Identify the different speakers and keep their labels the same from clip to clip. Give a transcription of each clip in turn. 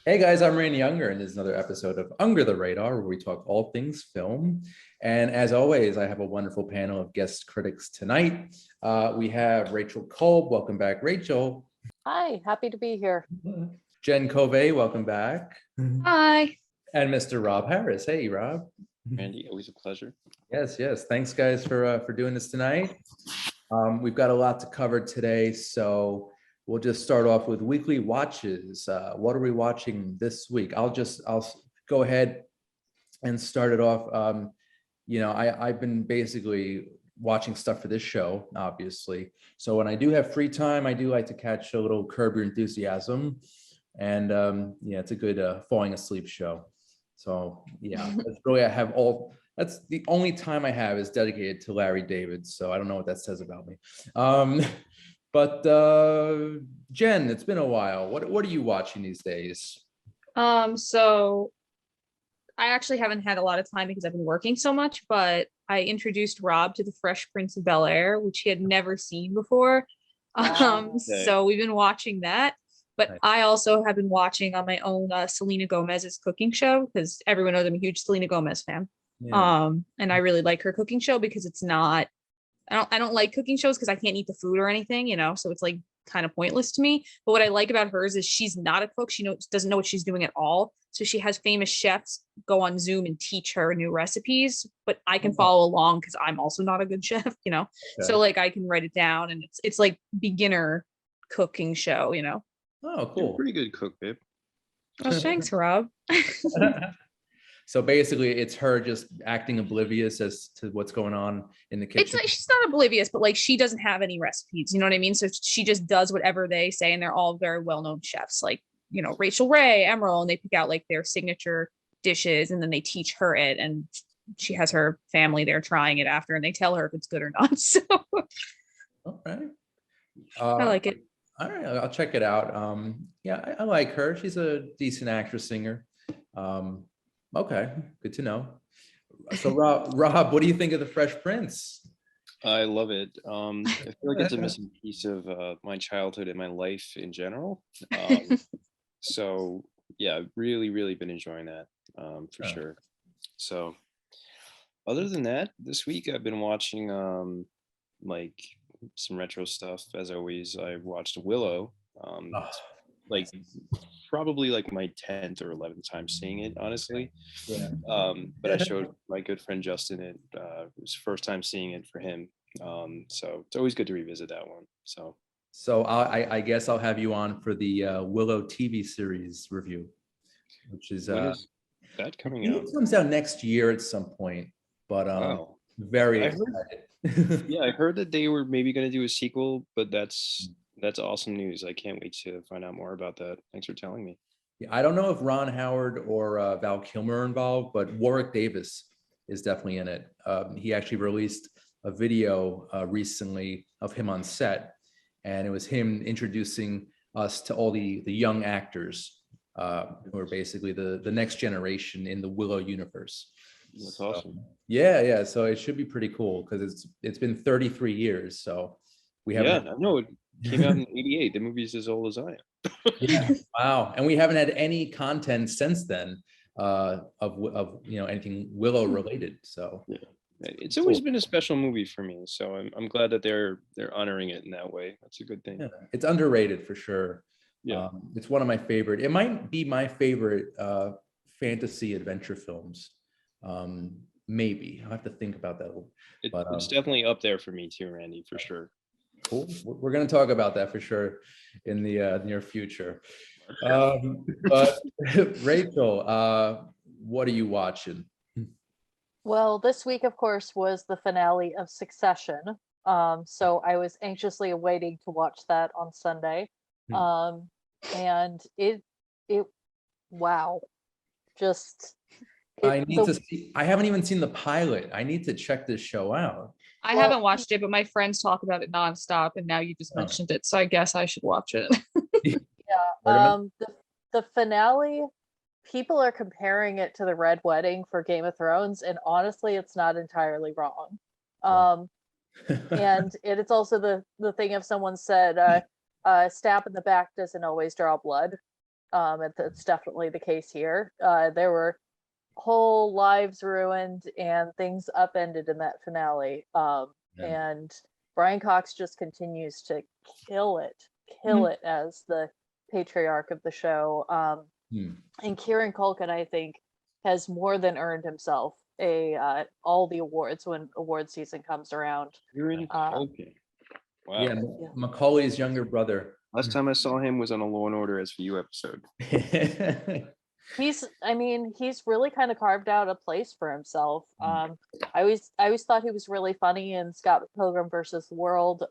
Speaker 1: Hey guys, I'm Randy Younger, and this is another episode of Under the Radar, where we talk all things film. And as always, I have a wonderful panel of guest critics tonight. We have Rachel Kolb. Welcome back, Rachel.
Speaker 2: Hi, happy to be here.
Speaker 1: Jen Covey, welcome back.
Speaker 3: Hi.
Speaker 1: And Mr. Rob Harris. Hey, Rob.
Speaker 4: Randy, always a pleasure.
Speaker 1: Yes. Thanks, guys, for doing this tonight. We've got a lot to cover today, so we'll just start off with weekly watches. What are we watching this week? I'll go ahead and start it off. I've been basically watching stuff for this show, obviously. So when I do have free time, I do like to catch a little Curb Your Enthusiasm, and it's a good falling asleep show. So that's really that's the only time I have is dedicated to Larry David. So I don't know what that says about me. But Jen, it's been a while. What are you watching these days?
Speaker 3: So I actually haven't had a lot of time because I've been working so much, but I introduced Rob to the Fresh Prince of Bel-Air, which he had never seen before. So we've been watching that. But
Speaker 1: Nice.
Speaker 3: I also have been watching on my own Selena Gomez's cooking show, because everyone knows I'm a huge Selena Gomez fan.
Speaker 1: Yeah.
Speaker 3: And I really like her cooking show because it's not, I don't like cooking shows because I can't eat the food or anything, so it's like kind of pointless to me. But what I like about hers is she's not a cook. She doesn't know what she's doing at all. So she has famous chefs go on Zoom and teach her new recipes, but I can follow along because I'm also not a good chef,
Speaker 1: Okay.
Speaker 3: So like I can write it down, and it's like beginner cooking show.
Speaker 1: Oh,
Speaker 4: You're a
Speaker 1: cool.
Speaker 4: pretty good cook, babe.
Speaker 3: Oh, thanks, Rob.
Speaker 1: So basically, it's her just acting oblivious as to what's going on in the kitchen.
Speaker 3: It's like she's not oblivious, but like she doesn't have any recipes. You know what I mean? So she just does whatever they say, and they're all very well-known chefs, like Rachel Ray, Emerald, and they pick out like their signature dishes, and then they teach her it, and she has her family there trying it after, and they tell her if it's good or not. So
Speaker 1: All right.
Speaker 3: I like it.
Speaker 1: All right, I'll check it out. I like her. She's a decent actress, singer. Okay, good to know. So Rob, what do you think of the Fresh Prince?
Speaker 4: I love it. I feel like it's a missing piece of my childhood and my life in general. So yeah, I've really been enjoying that for sure. So other than that, this week I've been watching like some retro stuff. As always, I watched Willow. Like probably like my 10th or 11th time seeing it, honestly.
Speaker 1: Yeah.
Speaker 4: But I showed my good friend Justin it. It was first time seeing it for him. So it's always good to revisit that one.
Speaker 1: So I guess I'll have you on for the Willow TV series review, which is
Speaker 4: when is that
Speaker 1: I
Speaker 4: coming
Speaker 1: think
Speaker 4: out?
Speaker 1: it comes out next year at some point, but
Speaker 4: Wow.
Speaker 1: very
Speaker 4: I heard-
Speaker 1: excited.
Speaker 4: Yeah, I heard that they were maybe going to do a sequel, but that's awesome news. I can't wait to find out more about that. Thanks for telling me.
Speaker 1: Yeah, I don't know if Ron Howard or Val Kilmer are involved, but Warwick Davis is definitely in it. He actually released a video recently of him on set, and it was him introducing us to all the young actors who are basically the next generation in the Willow universe.
Speaker 4: That's awesome.
Speaker 1: Yeah. So it should be pretty cool because it's been 33 years. So we haven't.
Speaker 4: Yeah, I know it came out in '88. The movie's as old as I am.
Speaker 1: Yeah. Wow. And we haven't had any content since then of anything Willow related. So
Speaker 4: Yeah. It's always been a special movie for me, so I'm glad that they're honoring it in that way. That's a good thing.
Speaker 1: yeah, it's underrated for sure.
Speaker 4: Yeah.
Speaker 1: It's one of my favorite. It might be my favorite fantasy adventure films. Maybe I'll have to think about that a little. But
Speaker 4: It's definitely up there for me too, Randy, for sure.
Speaker 1: cool. We're going to talk about that for sure in the near future. But Rachel, what are you watching?
Speaker 2: Well, this week, of course, was the finale of Succession. So I was anxiously awaiting to watch that on Sunday. And it wow. Just
Speaker 1: I need to see. I haven't even seen the pilot. I need to check this show out.
Speaker 3: I haven't watched it, but my friends talk about it nonstop, and now you just mentioned it, so I guess I should watch it.
Speaker 2: The finale, people are comparing it to the Red Wedding for Game of Thrones, and honestly, it's not entirely wrong. And it's also the thing if someone said, stab in the back doesn't always draw blood. and that's definitely the case here. There were whole lives ruined and things upended in that finale.
Speaker 1: Yeah.
Speaker 2: And Brian Cox just continues to kill it as the patriarch of the show. And Kieran Culkin, I think, has more than earned himself all the awards when award season comes around.
Speaker 4: You're in Culkin. Wow.
Speaker 1: Yeah, Macaulay's younger brother.
Speaker 4: Last time I saw him was on a Law and Order SVU episode.
Speaker 2: He's really kind of carved out a place for himself. I always thought he was really funny in Scott Pilgrim versus the World.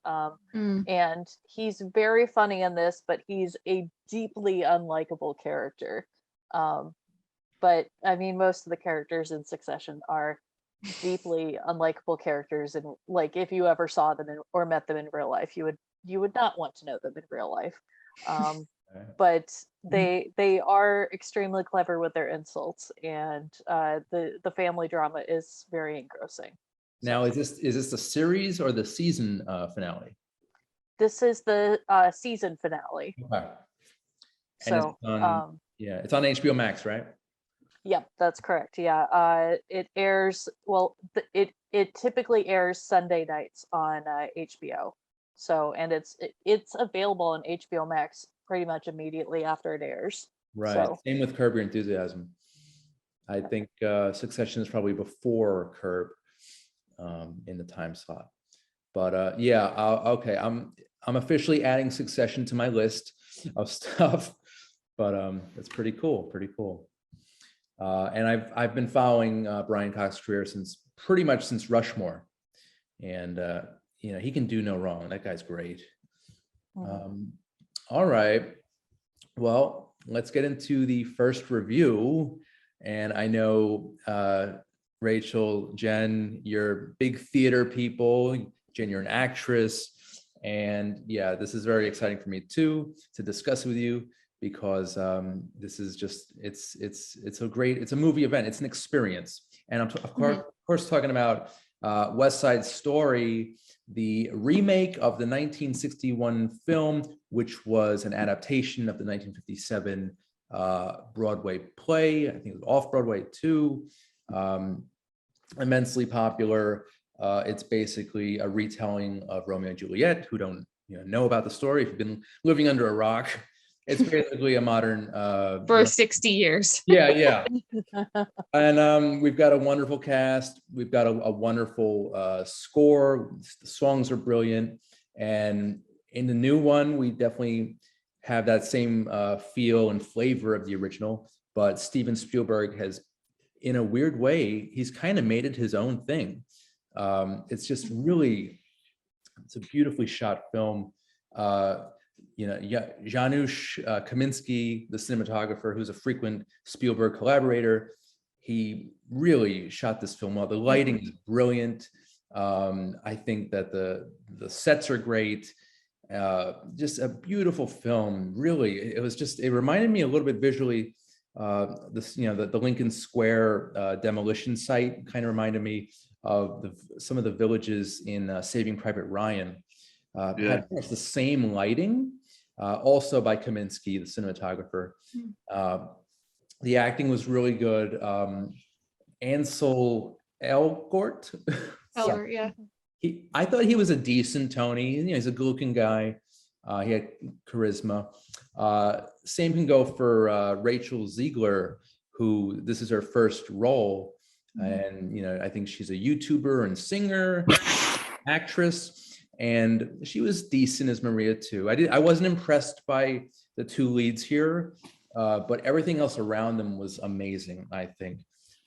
Speaker 2: And he's very funny in this, but he's a deeply unlikable character. But I mean, most of the characters in Succession are deeply unlikable characters, and like if you ever saw them or met them in real life, you would not want to know them in real life. But they are extremely clever with their insults, and the family drama is very engrossing.
Speaker 1: Now, is this the series or the season finale?
Speaker 2: This is the season finale.
Speaker 1: Okay. And
Speaker 2: So
Speaker 1: it's on HBO Max, right?
Speaker 2: Yep, that's correct. Yeah, it airs. Well, it typically airs Sunday nights on HBO. So, and it's available on HBO Max pretty much immediately after it airs.
Speaker 1: Right.
Speaker 2: So.
Speaker 1: Same with Curb Your Enthusiasm. I think Succession is probably before Curb in the time slot. But okay. I'm officially adding Succession to my list of stuff. But that's pretty cool. Pretty cool. And I've been following Brian Cox's career pretty much since Rushmore, and he can do no wrong. That guy's great. All right, well, let's get into the first review. And I know Rachel, Jen, you're big theater people. Jen, you're an actress, and yeah, this is very exciting for me too to discuss with you. Because this is just it's a movie event. It's an experience, and I'm of course talking about West Side Story, the remake of the 1961 film, which was an adaptation of the 1957 Broadway play. I think it was off Broadway too. Immensely popular. It's basically a retelling of Romeo and Juliet. Who don't know about the story? If you've been living under a rock. It's basically a modern
Speaker 3: for 60 years.
Speaker 1: Yeah. And we've got a wonderful cast. We've got a wonderful score. The songs are brilliant. And in the new one, we definitely have that same feel and flavor of the original. But Steven Spielberg has, in a weird way, he's kind of made it his own thing. It's just really, it's a beautifully shot film. Janusz Kaminski, the cinematographer, who's a frequent Spielberg collaborator, he really shot this film well. The lighting is brilliant. I think that the sets are great. Just a beautiful film. Really, it reminded me a little bit visually. The Lincoln Square demolition site kind of reminded me of some of the villages in Saving Private Ryan. Had the same lighting, also by Kaminski, the cinematographer. The acting was really good. Ansel Elgort.
Speaker 3: Yeah.
Speaker 1: I thought he was a decent Tony. He's a good-looking guy. He had charisma. Same can go for Rachel Ziegler, who this is her first role. And, I think she's a YouTuber and singer, actress. And she was decent as Maria too. I wasn't impressed by the two leads here, but everything else around them was amazing, I think.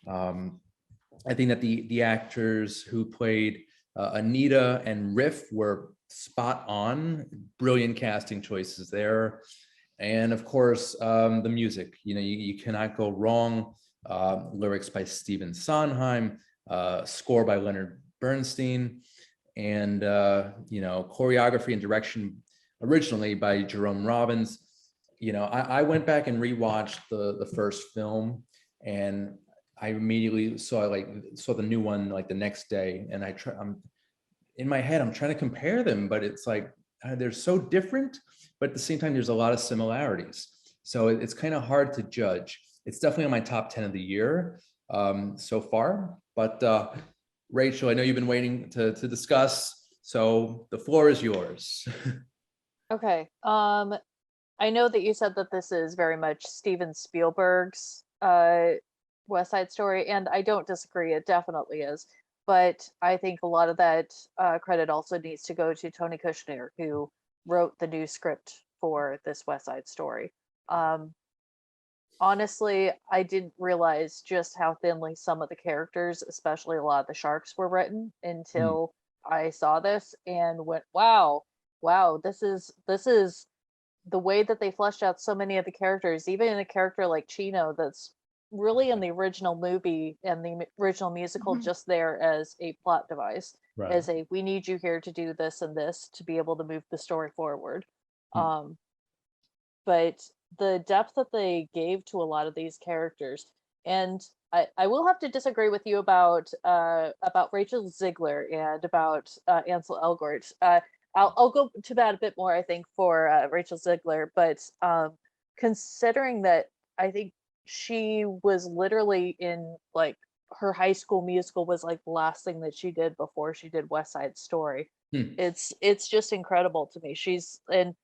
Speaker 1: I think that the actors who played Anita and Riff were spot on, brilliant casting choices there. And of course, the music, you cannot go wrong. Lyrics by Stephen Sondheim, score by Leonard Bernstein, and choreography and direction originally by Jerome Robbins. I went back and rewatched the first film, and I immediately saw the new one like the next day, and I'm in my head, I'm trying to compare them, but it's like they're so different, but at the same time there's a lot of similarities. So it's kind of hard to judge. It's definitely on my top 10 of the year so far. But Rachel, I know you've been waiting to discuss. So the floor is yours.
Speaker 2: Okay. I know that you said that this is very much Steven Spielberg's West Side Story, and I don't disagree. It definitely is. But I think a lot of that credit also needs to go to Tony Kushner, who wrote the new script for this West Side Story. Honestly, I didn't realize just how thinly some of the characters, especially a lot of the sharks, were written until I saw this and went, "Wow, wow, this is the way that they fleshed out so many of the characters, even in a character like Chino, that's really in the original movie and the original musical
Speaker 3: Mhm.
Speaker 2: just there as a plot device,
Speaker 1: Right.
Speaker 2: as a we need you here to do this and this to be able to move the story forward."
Speaker 1: Hmm.
Speaker 2: But the depth that they gave to a lot of these characters, and I will have to disagree with you about Rachel Ziegler and about Ansel Elgort. I'll go to that a bit more, I think, for Rachel Ziegler, but considering that I think she was literally in like her high school musical was like the last thing that she did before she did West Side Story.
Speaker 1: Hmm.
Speaker 2: It's just incredible to me. She's and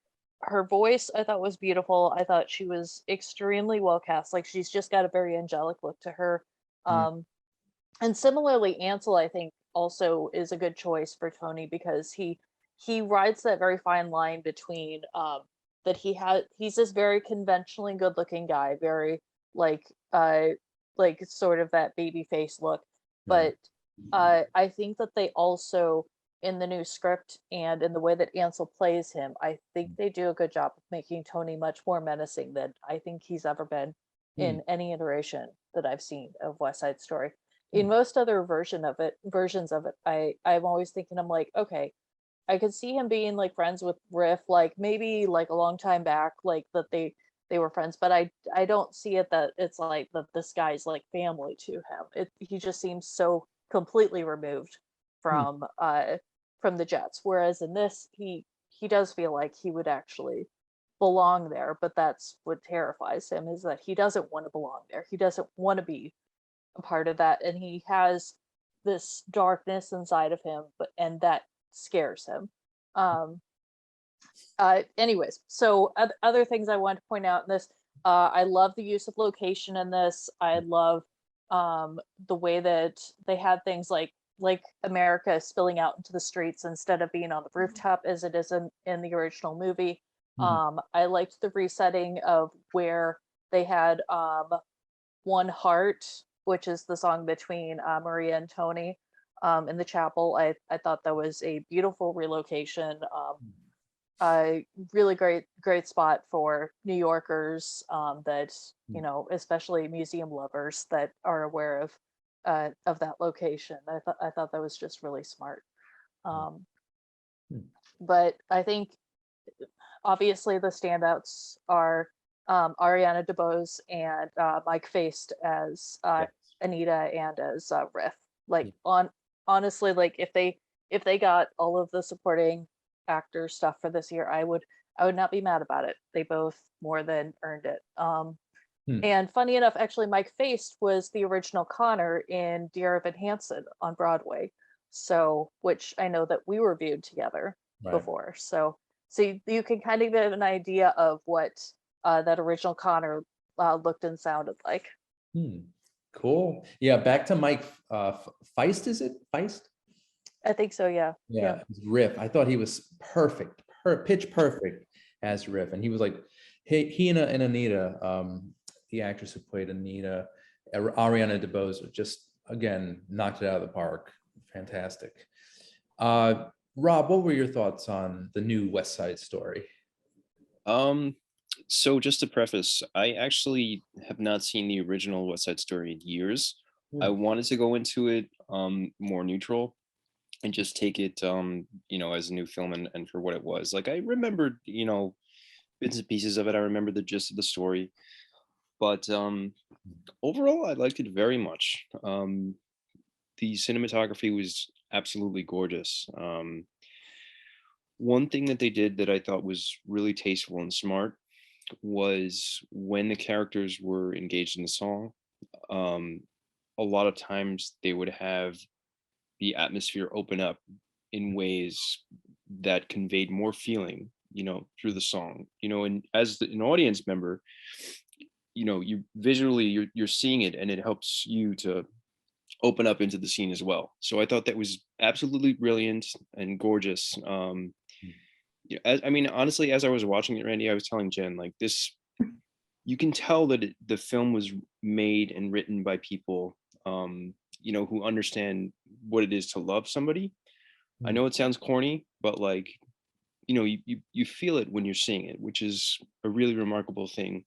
Speaker 2: her voice I thought was beautiful. I thought she was extremely well cast. Like she's just got a very angelic look to her.
Speaker 1: Hmm.
Speaker 2: And similarly, Ansel I think also is a good choice for Tony because he rides that very fine line between that he's this very conventionally good looking guy, very like uh like sort of that baby face look.
Speaker 1: Right.
Speaker 2: But I think that they also in the new script and in the way that Ansel plays him, I think they do a good job of making Tony much more menacing than I think he's ever been
Speaker 1: Hmm.
Speaker 2: in any iteration that I've seen of West Side Story. In
Speaker 1: Hmm.
Speaker 2: most other versions of it, I'm always thinking I'm like, okay, I could see him being like friends with Riff, like maybe like a long time back, like that they were friends, but I don't see it that it's like that this guy's like family to him. He just seems so completely removed
Speaker 1: Hmm.
Speaker 2: from the Jets. Whereas in this, he does feel like he would actually belong there, but that's what terrifies him is that he doesn't want to belong there. He doesn't want to be a part of that, and he has this darkness inside of him, but and that scares him. Um, Anyways, so other things I want to point out in this, I love the use of location in this. I love the way that they had things like America spilling out into the streets instead of being on the rooftop as it is in the original movie.
Speaker 1: Hmm.
Speaker 2: I liked the resetting of where they had One Heart, which is the song between Maria and Tony in the chapel. I thought that was a beautiful relocation. Really great spot for New Yorkers that especially museum lovers that are aware of that location. I thought that was just really smart. Um,
Speaker 1: Hmm.
Speaker 2: but I think obviously the standouts are Ariana DeBose and Mike Faced as
Speaker 1: Yes.
Speaker 2: Anita and as Riff.
Speaker 1: Yeah.
Speaker 2: Like honestly, like if they got all of the supporting actor stuff for this year, I would not be mad about it. They both more than earned it.
Speaker 1: Hmm.
Speaker 2: And funny enough, actually, Mike Faced was the original Connor in Dear Evan Hansen on Broadway. So, which I know that we reviewed together
Speaker 1: Right.
Speaker 2: before. So you can kind of get an idea of what that original Connor looked and sounded like.
Speaker 1: Hmm. Cool. Yeah. Back to Mike Feist. Is it Feist?
Speaker 2: I think so, yeah.
Speaker 1: Yeah. Riff. I thought he was perfect, pitch perfect as Riff, and he was like he and Anita, the actress who played Anita, Ariana DeBose, just again knocked it out of the park. Fantastic. Rob, what were your thoughts on the new West Side Story?
Speaker 4: So just to preface, I actually have not seen the original West Side Story in years. I wanted to go into it more neutral and just take it as a new film and for what it was. Like I remembered, bits and pieces of it. I remember the gist of the story. But overall I liked it very much. The cinematography was absolutely gorgeous. One thing that they did that I thought was really tasteful and smart was when the characters were engaged in the song. Um, a lot of times they would have the atmosphere open up in ways that conveyed more feeling, through the song, and as an audience member, you visually you're seeing it, and it helps you to open up into the scene as well. So I thought that was absolutely brilliant and gorgeous. I mean, honestly, as I was watching it, Randy, I was telling Jen, like, this, you can tell that the film was made and written by people, who understand what it is to love somebody. I know it sounds corny, but like, you feel it when you're seeing it, which is a really remarkable thing,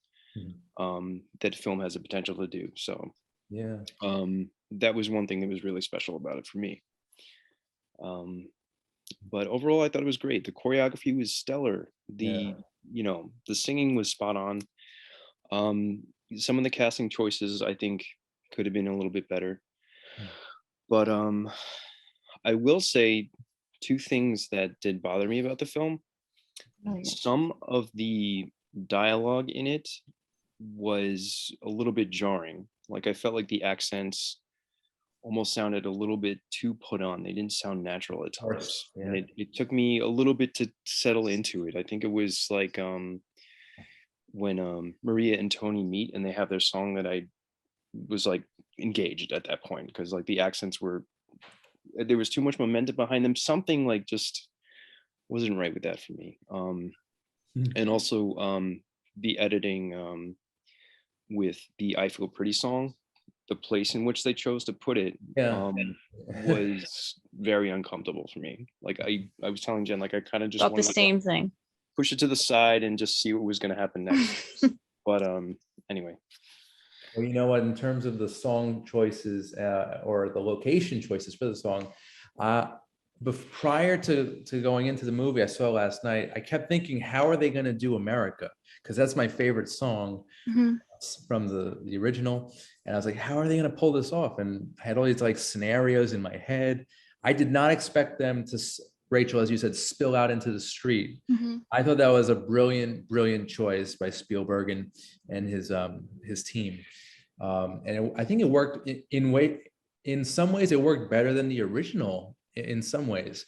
Speaker 4: that film has the potential to do. So
Speaker 1: Yeah.
Speaker 4: that was one thing that was really special about it for me. But overall, I thought it was great. The choreography was stellar. The singing was spot on. Some of the casting choices I think could have been a little bit better. But I will say two things that did bother me about the film.
Speaker 3: Oh, yeah.
Speaker 4: Some of the dialogue in it was a little bit jarring. Like, I felt like the accents almost sounded a little bit too put on. They didn't sound natural at times.
Speaker 1: Yeah.
Speaker 4: And it took me a little bit to settle into it. I think it was like when Maria and Tony meet and they have their song, that I was like engaged at that point, because like the accents were, there was too much momentum behind them. Something like just wasn't right with that for me. And also the editing with the I Feel Pretty song, the place in which they chose to put it was very uncomfortable for me. Like I was telling Jen, like I kind of just
Speaker 3: About the
Speaker 4: wanted to
Speaker 3: same thing.
Speaker 4: push it to the side and just see what was going to happen next. But anyway.
Speaker 1: Well, you know what, in terms of the song choices or the location choices for the song, prior to going into the movie I saw last night, I kept thinking, how are they going to do America? Because that's my favorite song from the original. And I was like, how are they going to pull this off? And I had all these like scenarios in my head. I did not expect them to, Rachel, as you said, spill out into the street. I thought that was a brilliant choice by Spielberg and his team. I think it worked in some ways. It worked better than the original in some ways.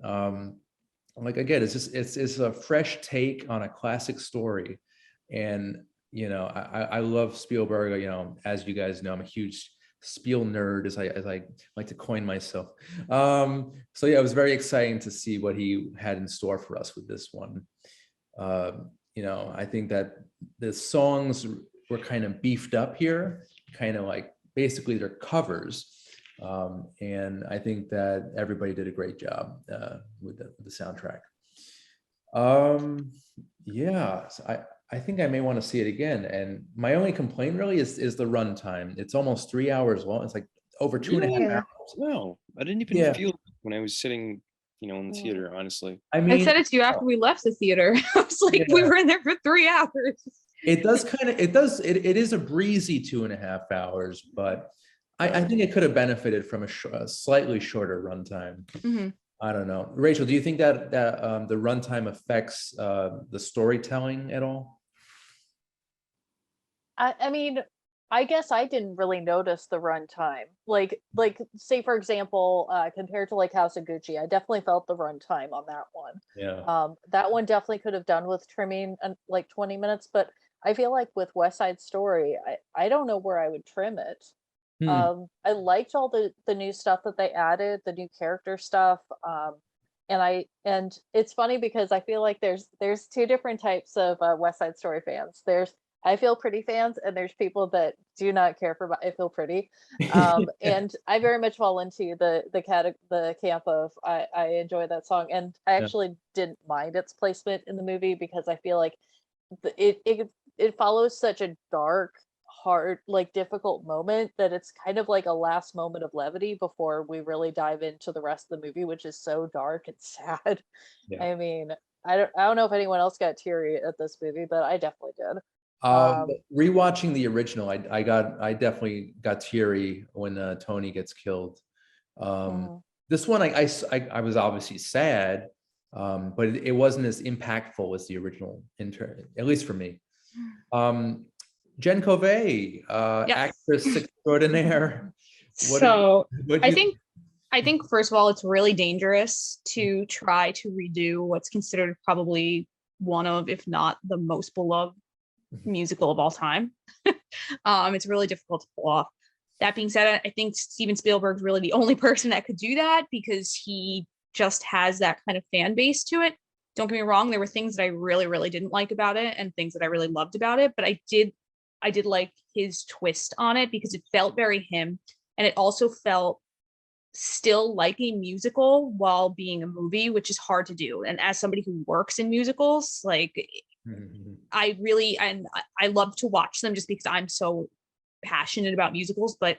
Speaker 1: Like again, it's a fresh take on a classic story, and I love Spielberg. As you guys know, I'm a huge Spiel nerd, as I like to coin myself. So yeah, it was very exciting to see what he had in store for us with this one. I think that the songs were kind of beefed up here, kind of like basically they're covers. And I think that everybody did a great job with the soundtrack. Yeah, so I think I may want to see it again. And my only complaint really is the runtime. It's almost 3 hours long. It's like over two and a half
Speaker 4: Really?
Speaker 1: hours.
Speaker 4: No, I didn't even feel it when I was sitting, in the theater, honestly.
Speaker 1: I
Speaker 3: I
Speaker 1: mean,
Speaker 3: said it to you after we left the theater. I was like, we were in there for 3 hours.
Speaker 1: it is a breezy 2.5 hours, but I think it could have benefited from a slightly shorter runtime. I don't know. Rachel, do you think that the runtime affects the storytelling at all?
Speaker 2: I mean, I guess I didn't really notice the runtime. Like say for example, compared to like House of Gucci, I definitely felt the runtime on that one.
Speaker 1: Yeah.
Speaker 2: That one definitely could have done with trimming like 20 minutes, but I feel like with West Side Story, I don't know where I would trim it. I liked all the new stuff that they added, the new character stuff. And it's funny because I feel like there's two different types of West Side Story fans. There's I Feel Pretty fans, and there's people that do not care for I Feel Pretty. And I very much fall into the camp of I enjoy that song, and I actually didn't mind its placement in the movie because I feel like it follows such a dark, hard, like difficult moment that it's kind of like a last moment of levity before we really dive into the rest of the movie, which is so dark and sad.
Speaker 1: Yeah.
Speaker 2: I mean, I don't know if anyone else got teary at this movie, but I definitely did.
Speaker 1: Rewatching the original, I definitely got teary when Tony gets killed. This one I was obviously sad, but it wasn't as impactful as the original, at least for me. Jen Covey,
Speaker 3: Yes.
Speaker 1: actress extraordinaire. What did
Speaker 3: So
Speaker 1: what
Speaker 3: I
Speaker 1: you
Speaker 3: think I think first of all, it's really dangerous to try to redo what's considered probably one of, if not the most beloved musical of all time. It's really difficult to pull off. That being said, I think Steven Spielberg's really the only person that could do that because he just has that kind of fan base to it. Don't get me wrong, there were things that I really, really didn't like about it and things that I really loved about it, but I did like his twist on it because it felt very him, and it also felt still like a musical while being a movie, which is hard to do. And as somebody who works in musicals, like I love to watch them just because I'm so passionate about musicals, but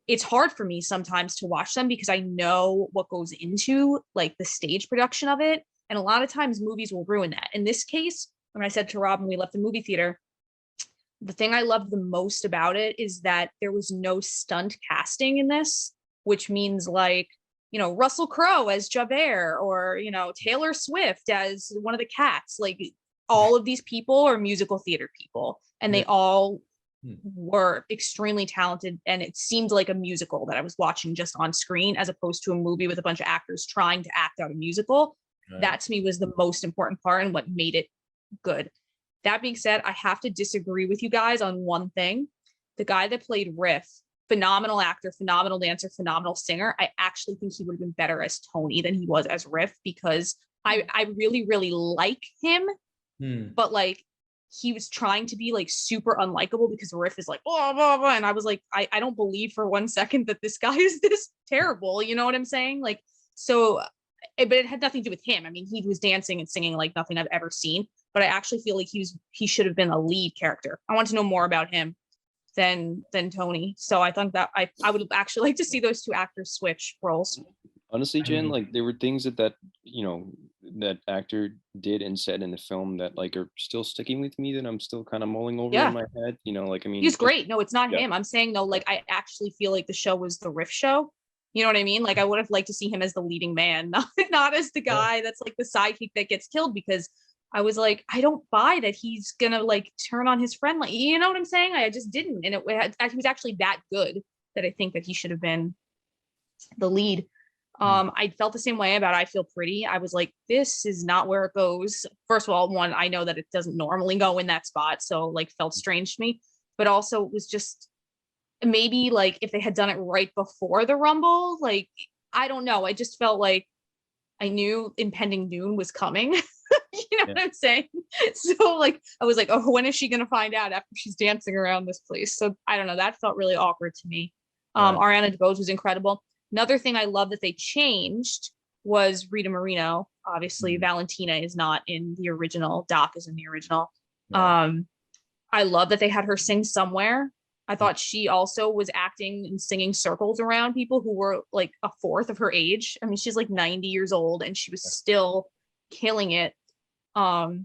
Speaker 3: it's hard for me sometimes to watch them because I know what goes into like the stage production of it. And a lot of times movies will ruin that. In this case, when I said to Rob when we left the movie theater, the thing I loved the most about it is that there was no stunt casting in this, which means like, you know, Russell Crowe as Javert or, you know, Taylor Swift as one of the cats. Like all of these people are musical theater people and they all were extremely talented, and it seemed like a musical that I was watching just on screen as opposed to a movie with a bunch of actors trying to act out a musical. That to me was the most important part and what made it good. That being said, I have to disagree with you guys on one thing. The guy that played Riff, phenomenal actor, phenomenal dancer, phenomenal singer. I actually think he would have been better as Tony than he was as Riff because I really, really like him, but like he was trying to be like super unlikable because Riff is like, blah, blah, blah. And I was like, I don't believe for 1 second that this guy is this terrible. You know what I'm saying? Like, so, but it had nothing to do with him. I mean, he was dancing and singing like nothing I've ever seen, but I actually feel like he should have been a lead character. I want to know more about him than Tony. So I think that I would actually like to see those two actors switch roles.
Speaker 4: Honestly, Jen, like there were things that you know that actor did and said in the film that like are still sticking with me that I'm still kind of mulling over in my head. You know, like I mean,
Speaker 3: he's great. No, it's not him. I'm saying though, like I actually feel like the show was the Riff show. You know what I mean? Like I would have liked to see him as the leading man, not as the guy that's like the sidekick that gets killed, because I was like, I don't buy that he's gonna like turn on his friend. Like, you know what I'm saying? I just didn't. And he was actually that good that I think that he should have been the lead. I felt the same way about I Feel Pretty. I was like, this is not where it goes. First of all, one, I know that it doesn't normally go in that spot, so like felt strange to me, but also it was just maybe like if they had done it right before the Rumble, like I don't know. I just felt like I knew impending doom was coming. You know what I'm saying? So like I was like, oh, when is she gonna find out after she's dancing around this place? So I don't know. That felt really awkward to me. Ariana DeBose was incredible. Another thing I love that they changed was Rita Moreno. Obviously, Valentina is not in the original. Doc is in the original. I love that they had her sing Somewhere. I thought she also was acting and singing circles around people who were like a fourth of her age. I mean, she's like 90 years old and she was still killing it. Another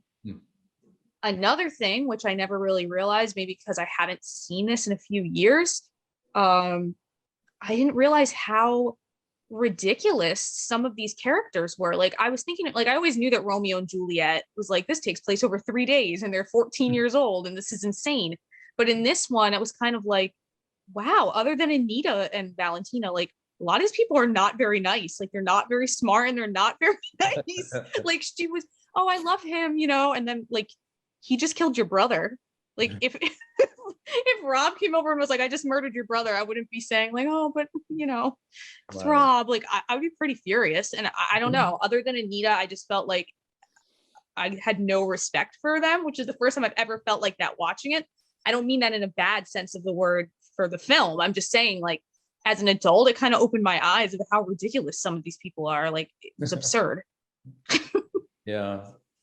Speaker 3: thing, which I never really realized, maybe because I haven't seen this in a few years, I didn't realize how ridiculous some of these characters were. Like I was thinking, like I always knew that Romeo and Juliet was like, this takes place over 3 days and they're 14 years old and this is insane. But in this one, it was kind of like, wow, other than Anita and Valentina, like a lot of these people are not very nice. Like they're not very smart and they're not very nice. Like she was, oh, I love him, you know, and then like he just killed your brother. Like if Rob came over and was like, I just murdered your brother, I wouldn't be saying like, oh, but you know, it's Rob. Like I would be pretty furious. And I don't know, other than Anita, I just felt like I had no respect for them, which is the first time I've ever felt like that watching it. I don't mean that in a bad sense of the word for the film. I'm just saying, like, as an adult, it kind of opened my eyes of how ridiculous some of these people are. Like, it was absurd.
Speaker 1: Yeah,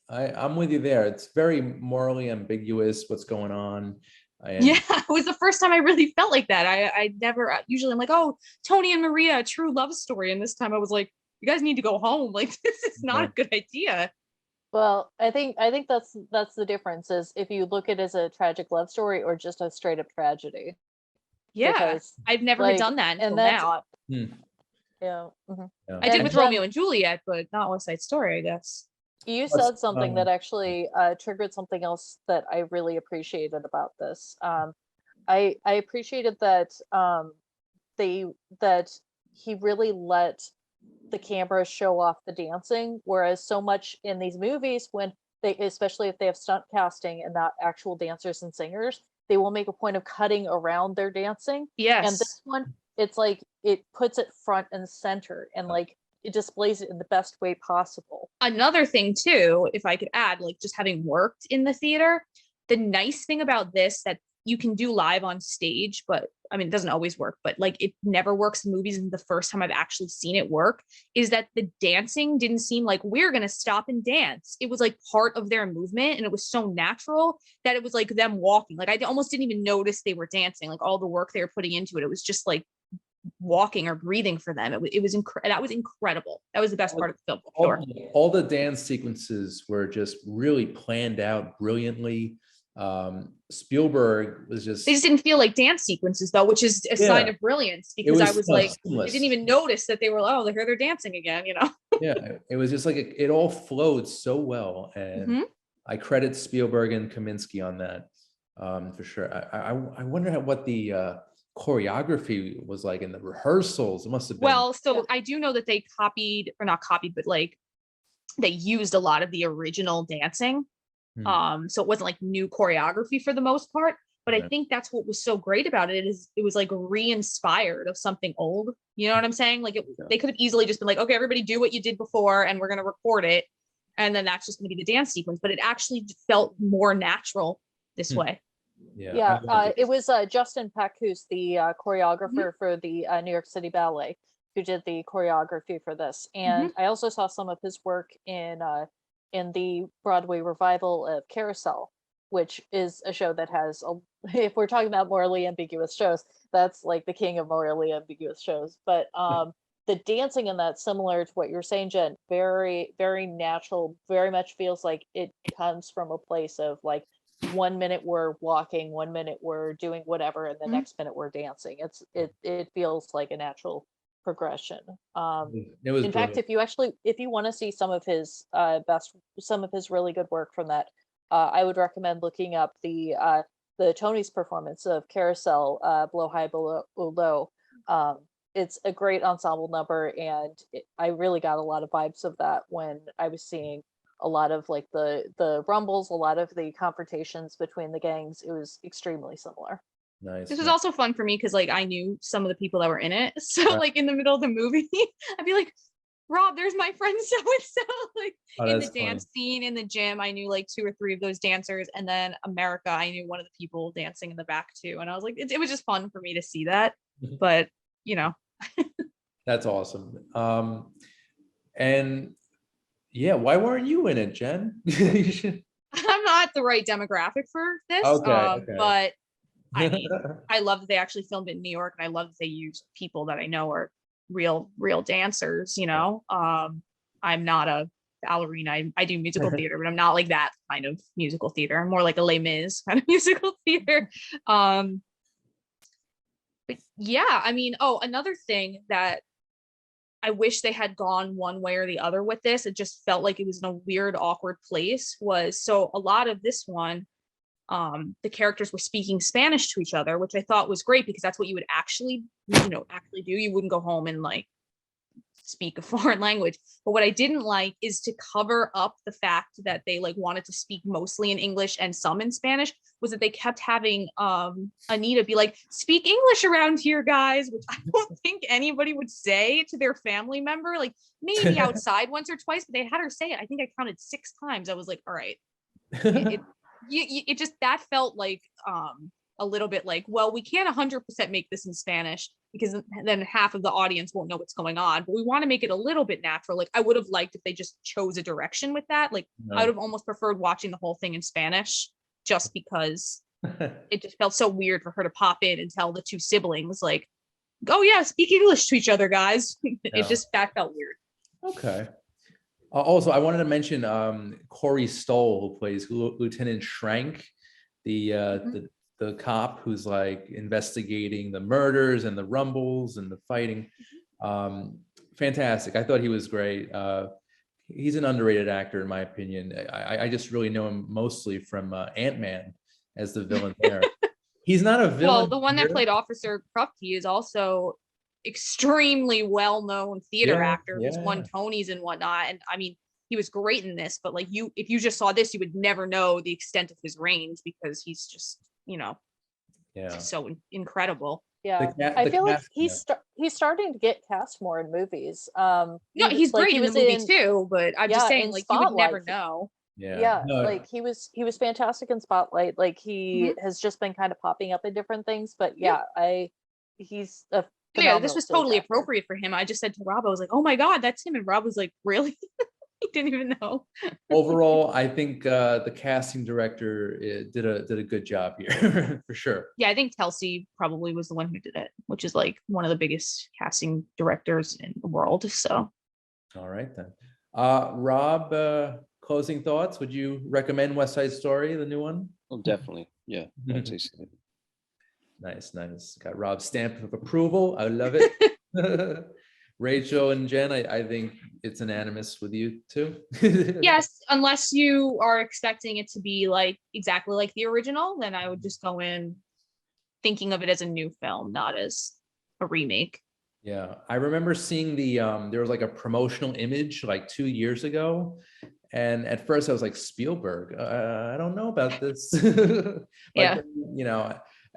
Speaker 1: I'm with you there. It's very morally ambiguous what's going on.
Speaker 3: Yeah, it was the first time I really felt like that. I never, usually I'm like, oh, Tony and Maria, a true love story. And this time I was like, you guys need to go home. Like, this is not a good idea.
Speaker 2: Well, I think that's the difference is if you look at it as a tragic love story or just a straight up tragedy.
Speaker 3: Yeah,
Speaker 2: because,
Speaker 3: I've never
Speaker 2: like,
Speaker 3: done that until
Speaker 2: and that's,
Speaker 3: now.
Speaker 2: Yeah.
Speaker 3: I did with Romeo and Juliet, but not West Side Story, I guess.
Speaker 2: You
Speaker 1: Plus,
Speaker 2: said something that actually triggered something else that I really appreciated about this. I appreciated that that he really let the camera show off the dancing, whereas so much in these movies, when they, especially if they have stunt casting and not actual dancers and singers, they will make a point of cutting around their dancing. And this
Speaker 3: Yes.
Speaker 2: one, it's like it puts it front and center, and like it displays it in the best way possible.
Speaker 3: Another thing too, if I could add, like just having worked in the theater, the nice thing about this that you can do live on stage, but I mean, it doesn't always work, but like it never works in movies. And the first time I've actually seen it work is that the dancing didn't seem like we're going to stop and dance. It was like part of their movement. And it was so natural that it was like them walking. Like I almost didn't even notice they were dancing, like all the work they were putting into it. It was just like walking or breathing for them. That was incredible. That was the best part of the film. Sure.
Speaker 1: All the dance sequences were just really planned out brilliantly. Spielberg was just,
Speaker 3: They just didn't feel like dance sequences though, which is a sign of brilliance, because I was like,
Speaker 1: seamless.
Speaker 3: I didn't even notice that they were, oh, they're dancing again, you know?
Speaker 1: Yeah, it was just like it all flowed so well, and I credit Spielberg and Kaminsky on that, for sure. I wonder what the choreography was like in the rehearsals. It must have been.
Speaker 3: Well, so I do know that they copied, or not copied, but like they used a lot of the original dancing. So it wasn't like new choreography for the most part, but I think that's what was so great about it, is it was like re-inspired of something old. You know what I'm saying? Like they could have easily just been like, okay, everybody do what you did before and we're going to record it. And then that's just going to be the dance sequence, but it actually felt more natural this way.
Speaker 2: Yeah. It was Justin Peck, who's the choreographer for the New York City Ballet, who did the choreography for this. And I also saw some of his work in the Broadway revival of Carousel, which is a show that has, if we're talking about morally ambiguous shows, that's like the king of morally ambiguous shows. But the dancing in that, similar to what you're saying, Jen, very, very natural, very much feels like it comes from a place of like, 1 minute we're walking, 1 minute we're doing whatever, and the next minute we're dancing. It feels like a natural progression.
Speaker 1: It was
Speaker 2: in fact, if you want to see some of his really good work from that, I would recommend looking up the Tony's performance of Carousel, Blow High Below Low. It's a great ensemble number, and I really got a lot of vibes of that when I was seeing a lot of like the rumbles, a lot of the confrontations between the gangs. It was extremely similar.
Speaker 1: Nice.
Speaker 3: This was also fun for me because like I knew some of the people that were in it. So like in the middle of the movie, I'd be like, Rob, there's my friend so and so. Like in the dance scene in the gym, I knew like 2 or 3 of those dancers. And then America, I knew one of the people dancing in the back too. And I was like, it was just fun for me to see that. But you know.
Speaker 1: That's awesome. And yeah, why weren't you in it, Jen?
Speaker 3: I'm not the right demographic for this.
Speaker 1: Okay.
Speaker 3: But I mean, I love that they actually filmed it in New York, and I love that they used people that I know are real dancers, you know. I'm not a ballerina. I do musical theater, but I'm not like that kind of musical theater. I'm more like a Les Mis kind of musical theater. But yeah, I mean, another thing that I wish they had gone one way or the other with this, it just felt like it was in a weird, awkward place, was so a lot of this one, the characters were speaking Spanish to each other, which I thought was great because that's what you would actually do. You wouldn't go home and like speak a foreign language. But what I didn't like is to cover up the fact that they like wanted to speak mostly in English and some in Spanish, was that they kept having Anita be like, speak English around here, guys, which I don't think anybody would say to their family member, like maybe outside once or twice, but they had her say it. I think I counted 6 times. I was like, all right. It just, that felt like a little bit like, well, we can't 100% make this in Spanish because then half of the audience won't know what's going on, but we want to make it a little bit natural. Like I would have liked if they just chose a direction with that. Like I would have almost preferred watching the whole thing in Spanish, just because it just felt so weird for her to pop in and tell the 2 siblings like, oh yeah, speak English to each other, guys. That felt weird.
Speaker 1: Okay. Also, I wanted to mention Corey Stoll, who plays Lieutenant Schrank, the cop who's like investigating the murders and the rumbles and the fighting. Fantastic. I thought he was great. He's an underrated actor, in my opinion. I just really know him mostly from Ant-Man as the villain there. He's not a villain.
Speaker 3: Well, the one that
Speaker 1: here.
Speaker 3: played Officer Krupke is also extremely well-known theater
Speaker 1: Yeah,
Speaker 3: actor who's won Tonys and whatnot. And I mean, he was great in this, but like if you just saw this, you would never know the extent of his range because he's just, so incredible.
Speaker 2: Yeah, I feel like he's starting to get cast more in movies.
Speaker 3: No, he's great in the movie too, but I'm just saying, like, you would never know.
Speaker 2: Yeah, like he was fantastic in Spotlight. Like he has just been kind of popping up in different things, but he's a
Speaker 3: this was totally appropriate for him. I just said to Rob, I was like, oh my god, that's him, and Rob was like, really? He didn't even know.
Speaker 1: Overall, I think the casting director did a good job here for sure.
Speaker 3: Yeah, I think Kelsey probably was the one who did it, which is like one of the biggest casting directors in the world. So,
Speaker 1: all right then, Rob. Closing thoughts. Would you recommend West Side Story, the new one?
Speaker 4: Oh, definitely. Yeah, I'd say so.
Speaker 1: Nice. Got Rob's stamp of approval. I love it. Rachel and Jen, I think it's unanimous with you too.
Speaker 3: Yes, unless you are expecting it to be like exactly like the original, then I would just go in thinking of it as a new film, not as a remake.
Speaker 1: Yeah, I remember seeing the there was like a promotional image like 2 years ago, and at first I was like, Spielberg, I don't know about this. But then,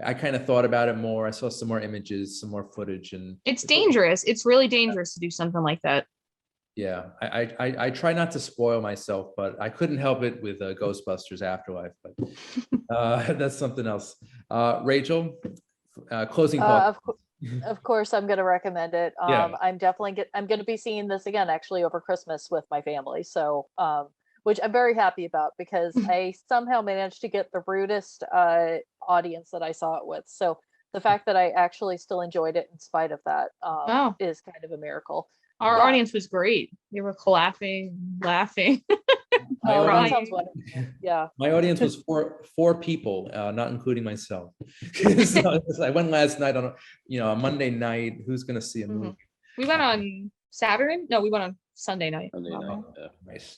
Speaker 1: I kind of thought about it more. I saw some more images, some more footage, and
Speaker 3: it's dangerous. It's really dangerous to do something like that.
Speaker 1: Yeah, I try not to spoil myself, but I couldn't help it with Ghostbusters Afterlife. But that's something else. Rachel, closing thoughts.
Speaker 2: Of course, I'm going to recommend it.
Speaker 1: Yeah.
Speaker 2: I'm definitely I'm going to be seeing this again actually over Christmas with my family. So, which I'm very happy about because I somehow managed to get the rudest audience that I saw it with. So the fact that I actually still enjoyed it in spite of that is kind of a miracle.
Speaker 3: Our audience was great. They were laughing.
Speaker 2: That sounds wonderful. Yeah.
Speaker 1: My audience was four people, not including myself. So I went last night on a Monday night. Who's going to see a movie?
Speaker 3: We went on Saturday. No, we went on Sunday night.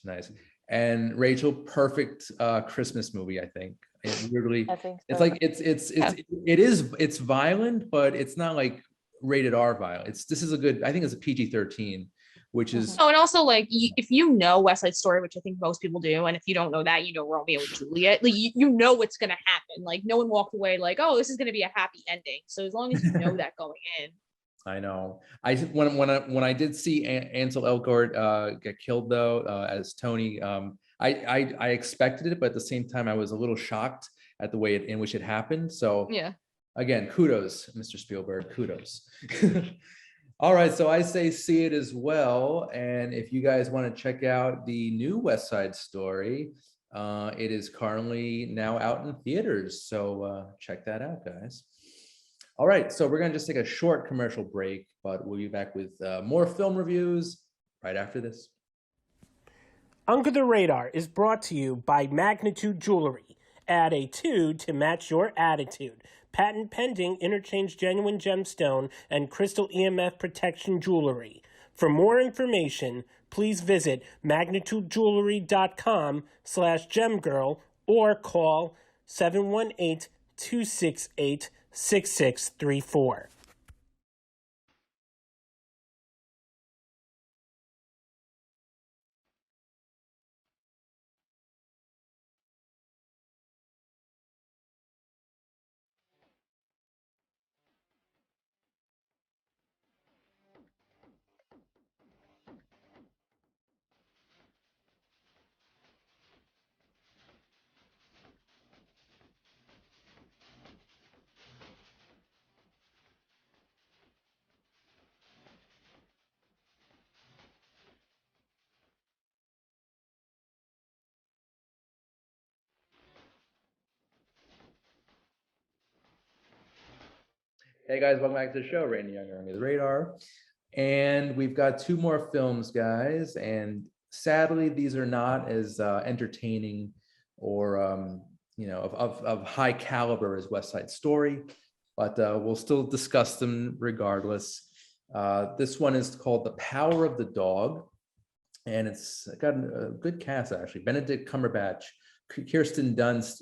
Speaker 1: Nice. And Rachel, perfect Christmas movie, I think. It really,
Speaker 2: I think so.
Speaker 1: It's like it's violent, but it's not like rated R violent. This is a good. I think it's a PG-13, which is.
Speaker 3: Oh, and also like if you know West Side Story, which I think most people do, and if you don't know that, you know Romeo and Juliet. Like you know what's gonna happen. Like no one walked away like, oh, this is gonna be a happy ending. So as long as you know that going in.
Speaker 1: I know. When I did see Ansel Elgort get killed though as Tony, I expected it, but at the same time I was a little shocked at the way in which it happened. So
Speaker 3: yeah.
Speaker 1: Again, kudos, Mr. Spielberg. Kudos. All right, so I say see it as well. And if you guys want to check out the new West Side Story, it is currently now out in theaters. So check that out, guys. All right, so we're going to just take a short commercial break, but we'll be back with more film reviews right after this.
Speaker 5: Under the Radar is brought to you by Magnitude Jewelry. Add a 2 to match your attitude. Patent pending interchange genuine gemstone and crystal EMF protection jewelry. For more information, please visit magnitudejewelry.com/gemgirl or call 718-268-6634.
Speaker 1: Hey guys, welcome back to the show. Randy Younger Under the Radar. And we've got 2 more films, guys. And sadly, these are not as entertaining or of high caliber as West Side Story, but we'll still discuss them regardless. This one is called The Power of the Dog. and it's got a good cast actually. Benedict Cumberbatch, Kirsten Dunst,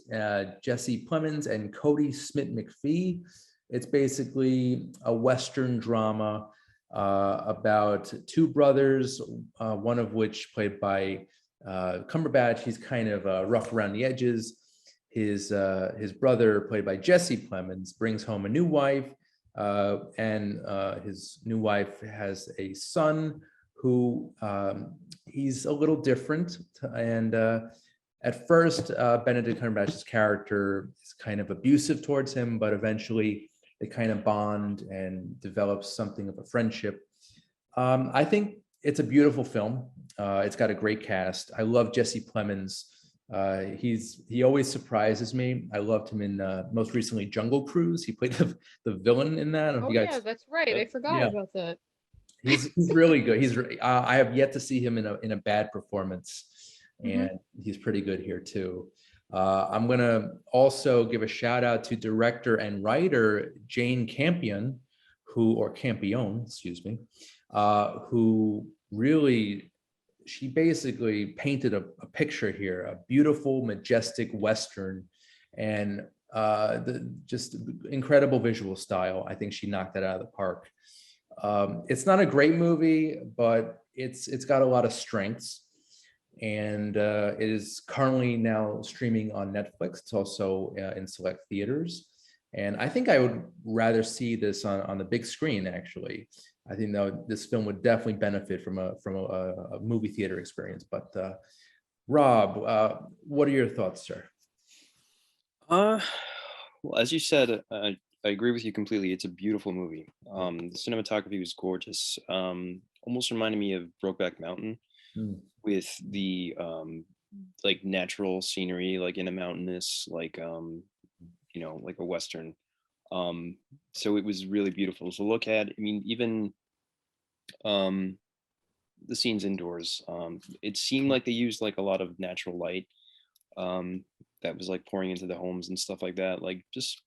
Speaker 1: Jesse Plemons, and Cody Smith-McPhee. It's basically a Western drama about two brothers, one of which played by Cumberbatch. He's kind of rough around the edges. His brother, played by Jesse Plemons, brings home a new wife, and his new wife has a son who he's a little different. And at first, Benedict Cumberbatch's character is kind of abusive towards him, but eventually they kind of bond and develop something of a friendship. I think it's a beautiful film. It's got a great cast. I love Jesse Plemons. He always surprises me. I loved him in most recently Jungle Cruise. He played the villain in that.
Speaker 3: Oh yeah, that's right. I forgot about that.
Speaker 1: He's really good. I have yet to see him in a bad performance, and he's pretty good here too. I'm gonna also give a shout out to director and writer Jane Campion, Campion, excuse me, who really, she basically painted a picture here, a beautiful, majestic Western, and just incredible visual style. I think she knocked that out of the park. It's not a great movie, but it's got a lot of strengths, and it is currently now streaming on Netflix. It's also in select theaters, and I think I would rather see this on the big screen. Actually, I think this film would definitely benefit from a movie theater experience. But Rob, what are your thoughts, sir?
Speaker 4: Well, as you said, I agree with you completely. It's a beautiful movie. The cinematography was gorgeous. Almost reminded me of Brokeback Mountain, with the like natural scenery, like in a mountainous, like like a Western. So it was really beautiful to look at. I mean, even the scenes indoors, it seemed like they used like a lot of natural light that was like pouring into the homes and stuff like that. Like just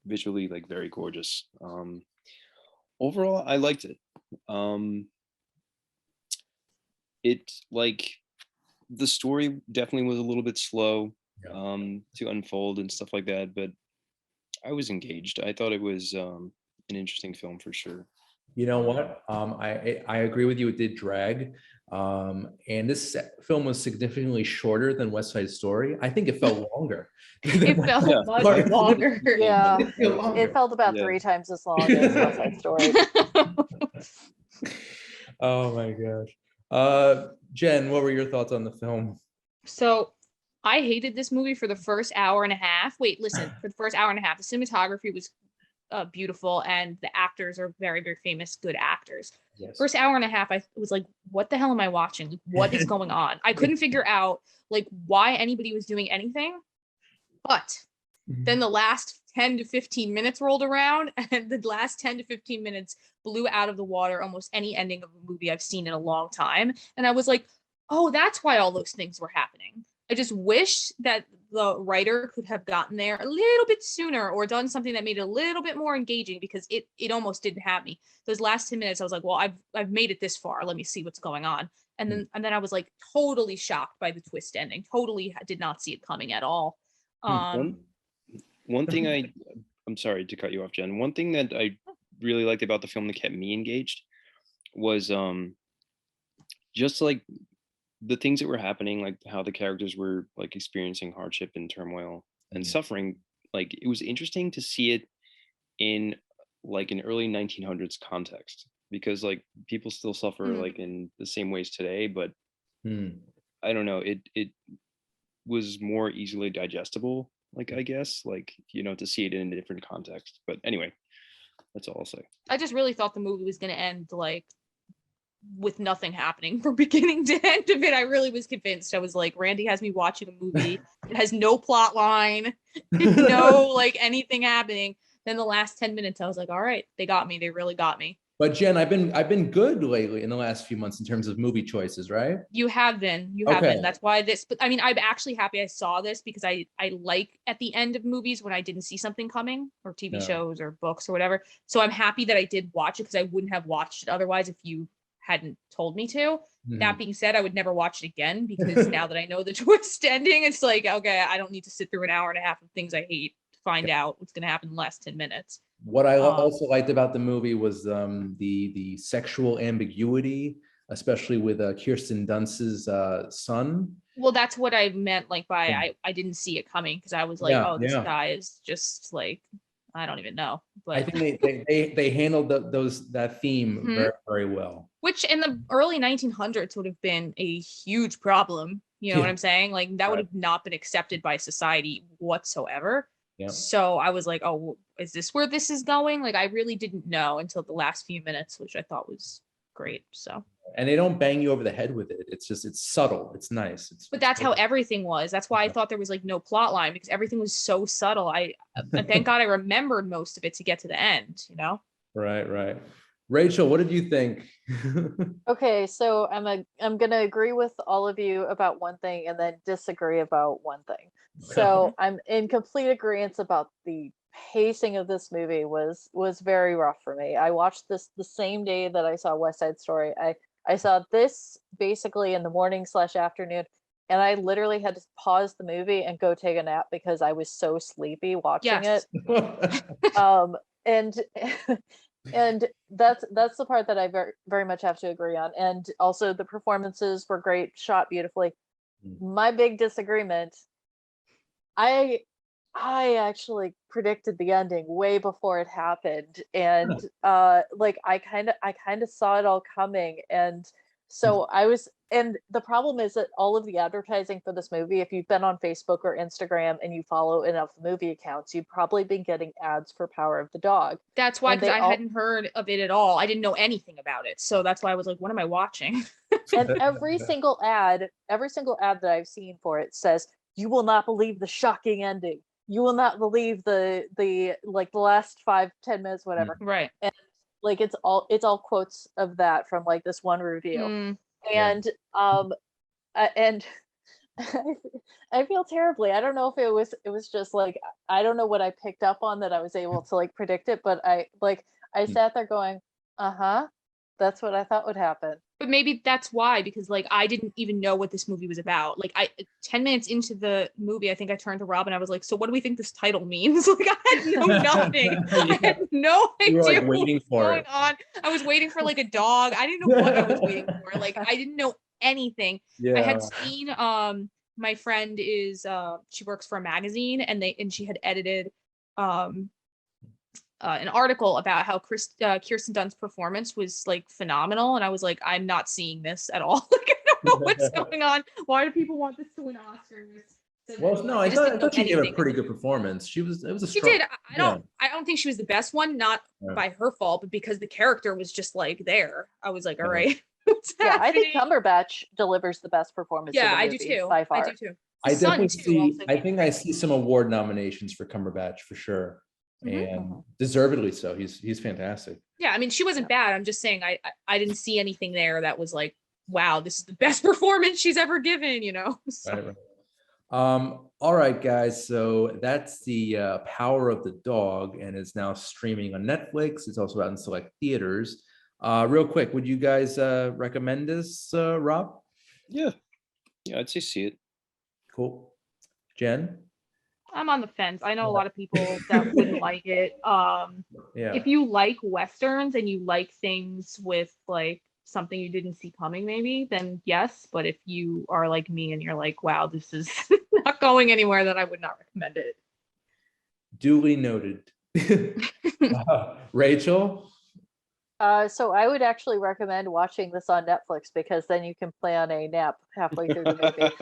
Speaker 4: visually, like very gorgeous. Overall, I liked it. It like the story definitely was a little bit slow to unfold and stuff like that, but I was engaged. I thought it was an interesting film for sure.
Speaker 1: You know what? I agree with you. It did drag, and this film was significantly shorter than West Side Story. I think it felt longer.
Speaker 3: It felt much longer.
Speaker 2: Yeah,
Speaker 1: It felt longer.
Speaker 2: it felt about 3 times as long as West Side Story.
Speaker 1: Oh my gosh. Jen, what were your thoughts on the film?
Speaker 3: So I hated this movie for the first hour and a half. Wait, listen, for the first hour and a half, the cinematography was beautiful, and the actors are very, very famous, good actors. Yes. First hour and a half, I was like, what the hell am I watching? What is going on? I couldn't figure out like why anybody was doing anything. But then the last 10 to 15 minutes rolled around, and the last 10 to 15 minutes blew out of the water almost any ending of a movie I've seen in a long time. And I was like, oh, that's why all those things were happening. I just wish that the writer could have gotten there a little bit sooner or done something that made it a little bit more engaging, because it almost didn't have me. Those last 10 minutes, I was like, well, I've made it this far. Let me see what's going on. And then I was like totally shocked by the twist ending. Totally did not see it coming at all.
Speaker 4: One thing I'm sorry to cut you off, Jen. One thing that I really liked about the film that kept me engaged was just like the things that were happening, like how the characters were like experiencing hardship and turmoil and suffering. Like it was interesting to see it in like an early 1900s context, because like people still suffer like in the same ways today, but I don't know, it was more easily digestible, like I guess, like, to see it in a different context. But anyway, that's all I'll say.
Speaker 3: I just really thought the movie was going to end like with nothing happening from beginning to end of it. I really was convinced. I was like, Randy has me watching a movie. It has no plot line, no like anything happening. Then the last 10 minutes, I was like, all right, they got me. They really got me.
Speaker 1: But Jen, I've been good lately in the last few months in terms of movie choices, right?
Speaker 3: You have been. You have been. That's why this, but I mean, I'm actually happy I saw this, because I like at the end of movies when I didn't see something coming, or TV shows or books or whatever. So I'm happy that I did watch it, because I wouldn't have watched it otherwise if you hadn't told me to.
Speaker 1: Mhm.
Speaker 3: That being said, I would never watch it again because now that I know the twist ending, it's like, okay, I don't need to sit through an hour and a half of things I hate to find out what's going to happen in the last 10 minutes.
Speaker 1: What I also liked about the movie was the sexual ambiguity, especially with Kirsten Dunst's son.
Speaker 3: Well, that's what I meant, like, by
Speaker 1: Yeah.
Speaker 3: I didn't see it coming, because I was like,
Speaker 1: Yeah,
Speaker 3: oh, this
Speaker 1: yeah.
Speaker 3: guy is just like, I don't even know.
Speaker 1: I
Speaker 3: But
Speaker 1: think they handled that theme
Speaker 3: Mhm.
Speaker 1: very, very well.
Speaker 3: which in the early 1900s would have been a huge problem. You know what
Speaker 1: Yeah.
Speaker 3: I'm saying? Like that would
Speaker 1: Right.
Speaker 3: have not been accepted by society whatsoever.
Speaker 1: Yeah.
Speaker 3: So I was like, oh, is this where this is going? Like I really didn't know until the last few minutes, which I thought was great. So,
Speaker 1: And they don't bang you over the head with it. It's just, it's subtle. It's nice.
Speaker 3: but that's how everything was. That's why I thought there was like no plot line, because everything was so subtle. Thank God I remembered most of it to get to the end, you know?
Speaker 1: Right, right. Rachel, what did you think?
Speaker 2: Okay, so I'm gonna agree with all of you about one thing and then disagree about one thing. So I'm in complete agreement about the pacing of this movie was very rough for me. I watched this the same day that I saw West Side Story. I saw this basically in the morning slash afternoon, and I literally had to pause the movie and go take a nap because I was so sleepy watching
Speaker 3: Yes.
Speaker 2: it. And and that's the part that I very very much have to agree on. And also the performances were great, shot beautifully. My big disagreement, I I actually predicted the ending way before it happened, and like I kind of saw it all coming. And so I was, and the problem is that all of the advertising for this movie, if you've been on Facebook or Instagram and you follow enough movie accounts, you've probably been getting ads for Power of the Dog.
Speaker 3: That's why,
Speaker 2: And
Speaker 3: because
Speaker 2: they
Speaker 3: I
Speaker 2: all,
Speaker 3: hadn't heard of it at all. I didn't know anything about it. So that's why I was like, what am I watching?
Speaker 2: and every single ad that I've seen for it says, "You will not believe the shocking ending. You will not believe the like the last 5-10 minutes, whatever."
Speaker 3: Right.
Speaker 2: And like it's all quotes of that from like this one review.
Speaker 3: Mm,
Speaker 1: Yeah.
Speaker 2: And and I feel terribly. I don't know if it was just like, I don't know what I picked up on that I was able to like predict it, but I sat there going, uh-huh, that's what I thought would happen.
Speaker 3: but maybe that's why, because like I didn't even know what this movie was about. Like 10 minutes into the movie, I think I turned to Rob and I was like, so what do we think this title means? Like I had no nothing. I had no
Speaker 1: You were
Speaker 3: idea
Speaker 1: like
Speaker 3: what
Speaker 1: waiting
Speaker 3: was
Speaker 1: for
Speaker 3: going
Speaker 1: it.
Speaker 3: on. I was waiting for like a dog. I didn't know what I was waiting for. Like I didn't know anything. I
Speaker 1: Yeah.
Speaker 3: had seen my friend is she works for a magazine, and she had edited an article about how Kirsten Dunst's performance was like phenomenal, and I was like, I'm not seeing this at all. Like I don't know what's going on. Why do people want this to win Oscars? So
Speaker 1: Well, no, I
Speaker 3: just didn't know
Speaker 1: thought she gave a
Speaker 3: anything.
Speaker 1: pretty good performance. It was a
Speaker 3: She
Speaker 1: strong.
Speaker 3: did. I don't think she was the best one, not
Speaker 1: Yeah.
Speaker 3: by her fault, but because the character was just like there. I was like, all
Speaker 1: Yeah.
Speaker 3: right. What's
Speaker 2: Yeah, I think
Speaker 3: happening?
Speaker 2: Cumberbatch delivers the best performance
Speaker 3: Yeah,
Speaker 2: in the
Speaker 3: I
Speaker 2: movie
Speaker 3: do too.
Speaker 2: by
Speaker 3: I
Speaker 2: far.
Speaker 3: do too.
Speaker 1: I
Speaker 3: His son
Speaker 1: definitely
Speaker 3: too
Speaker 1: see.
Speaker 3: also
Speaker 1: I
Speaker 3: gave
Speaker 1: think
Speaker 3: it.
Speaker 1: I see some award nominations for Cumberbatch for sure,
Speaker 3: Mhm.
Speaker 1: and deservedly so. He's fantastic.
Speaker 3: Yeah, I mean, she wasn't bad. I'm just saying I didn't see anything there that was like, wow, this is the best performance she's ever given, you know? So,
Speaker 1: Right, right. All right, guys. So that's the Power of the Dog, and it's now streaming on Netflix. It's also out in select theaters. Real quick, would you guys recommend this, Rob?
Speaker 4: Yeah, I'd say see it.
Speaker 1: Cool. Jen?
Speaker 3: I'm on the fence. I know a lot of people that wouldn't like it.
Speaker 1: Yeah.
Speaker 3: If you like Westerns and you like things with like something you didn't see coming, maybe, then yes. But if you are like me and you're like, wow, this is not going anywhere, then I would not recommend it.
Speaker 1: Duly noted. Rachel?
Speaker 2: So I would actually recommend watching this on Netflix, because then you can plan a nap halfway through the movie.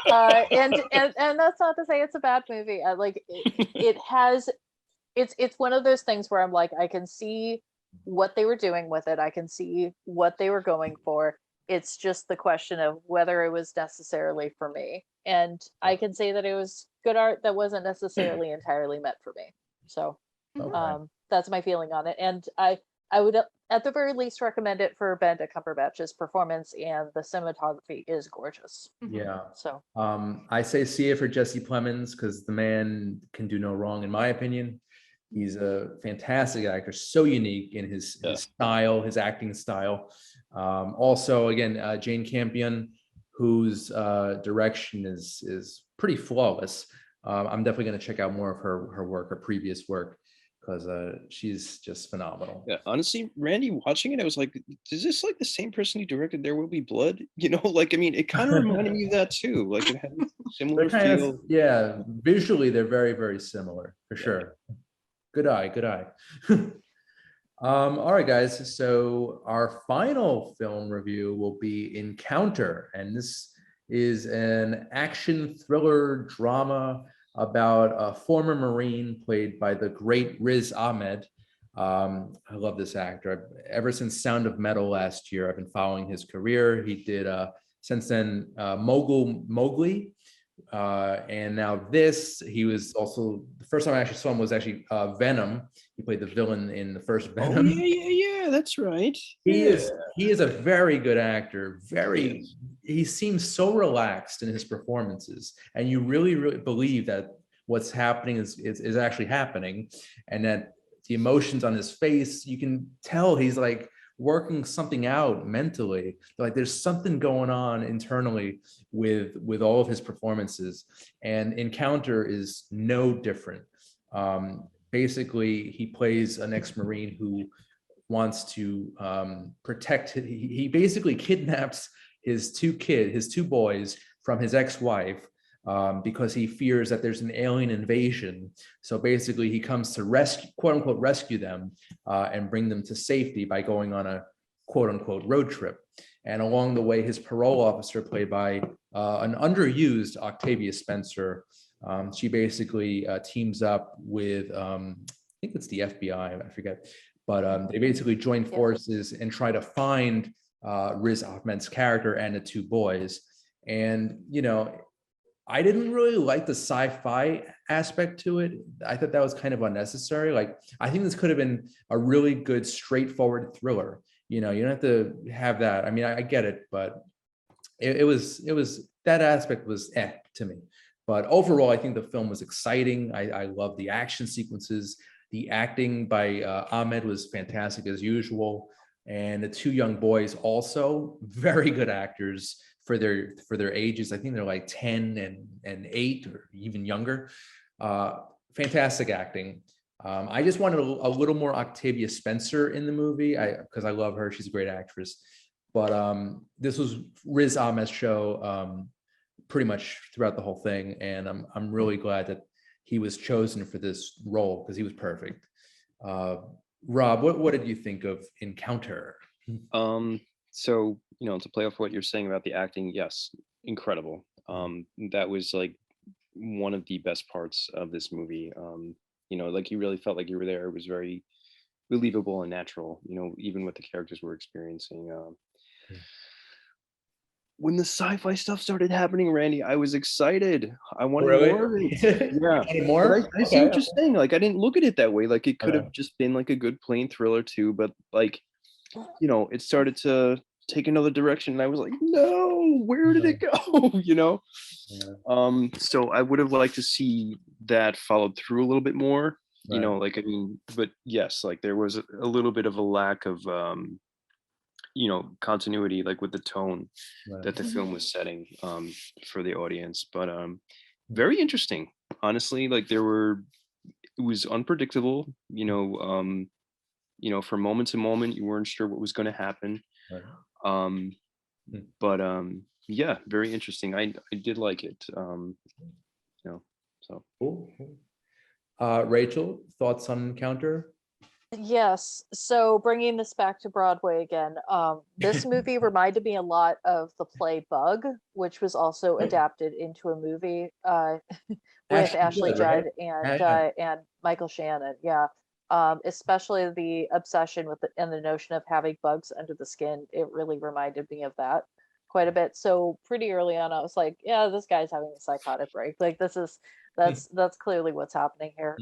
Speaker 2: And that's not to say it's a bad movie. It's one of those things where I'm like, I can see what they were doing with it. I can see what they were going for. It's just the question of whether it was necessarily for me. And I can say that it was good art that wasn't necessarily entirely meant for me. So that's my feeling on it. And I would at the very least recommend it for Benedict Cumberbatch's performance, and the cinematography is gorgeous.
Speaker 1: Yeah.
Speaker 2: So
Speaker 1: I say see it for Jesse Plemons, because the man can do no wrong, in my opinion. He's a fantastic actor, so unique in his style, his acting style. Also, again, Jane Campion, whose direction is pretty flawless. I'm definitely going to check out more of her work, her previous work, because she's just phenomenal.
Speaker 4: Yeah, honestly, Randy, watching it, I was like, is this like the same person who directed There Will Be Blood? You know, like, I mean, it kind of reminded me of that too. Like, it had a similar feel.
Speaker 1: Yeah, visually, they're very, very similar, for sure. Good eye, good eye. All right, guys. So our final film review will be Encounter, and this is an action thriller drama about a former Marine played by the great Riz Ahmed. I love this actor. Ever since Sound of Metal last year, I've been following his career. He did since then Mowgli. And now this, he was also, the first time I actually saw him was actually Venom. He played the villain in the first
Speaker 4: Oh
Speaker 1: Venom.
Speaker 4: yeah, that's right.
Speaker 1: He is a very good actor. He seems so relaxed in his performances, and you really, really believe that what's happening is actually happening, and that the emotions on his face, you can tell he's like working something out mentally. Like there's something going on internally with all of his performances, and Encounter is no different. Basically, he plays an ex-Marine who wants to protect. He basically kidnaps his two boys from his ex-wife, because he fears that there's an alien invasion. So basically, he comes to rescue, quote unquote, rescue them and bring them to safety by going on a quote unquote road trip. And along the way, his parole officer, played by an underused Octavia Spencer, she basically teams up with, I think it's the FBI, I forget, but they basically join forces and try to find Riz Ahmed's character and the two boys. And, you know, I didn't really like the sci-fi aspect to it. I thought that was kind of unnecessary. Like, I think this could have been a really good, straightforward thriller. You know, you don't have to have that. I mean, I get it, but it was that aspect was to me. But overall, I think the film was exciting. I love the action sequences. The acting by Ahmed was fantastic as usual. And the two young boys also very good actors for their ages. I think they're like 10 and 8 or even younger. Fantastic acting. I just wanted a little more Octavia Spencer in the movie, because I love her. She's a great actress. But this was Riz Ahmed's show pretty much throughout the whole thing, and I'm really glad that he was chosen for this role because he was perfect. Rob, what did you think of Encounter?
Speaker 4: So, you know, to play off what you're saying about the acting, yes, incredible. That was like one of the best parts of this movie. You know, like you really felt like you were there. It was very believable and natural, you know, even what the characters were experiencing. When the sci-fi stuff started happening, Randy, I was excited. I wanted more of it. Yeah.
Speaker 1: More?
Speaker 4: But I see what you're saying. Like, I didn't look at it that way. Like, it could have just been like a good plain thriller too, but like, you know, it started to take another direction, and I was like, no, where did it go? You know? So I would have liked to see that followed through a little bit more. You know, like, I mean, but yes, like there was a little bit of a lack of you know, continuity, like with the tone that the film was setting for the audience. But very interesting, honestly. Like it was unpredictable, you know, from moment to moment you weren't sure what was going to happen. But yeah, very interesting. I did like it. You know, so
Speaker 1: cool. Rachel, thoughts on Encounter?
Speaker 2: Yes. So bringing this back to Broadway again, this movie reminded me a lot of the play Bug, which was also adapted into a movie with Ashley Judd, right? And Michael Shannon. Yeah. Especially the obsession with and the notion of having bugs under the skin. It really reminded me of that quite a bit. So pretty early on, I was like, yeah, this guy's having a psychotic break. Like that's clearly what's happening here.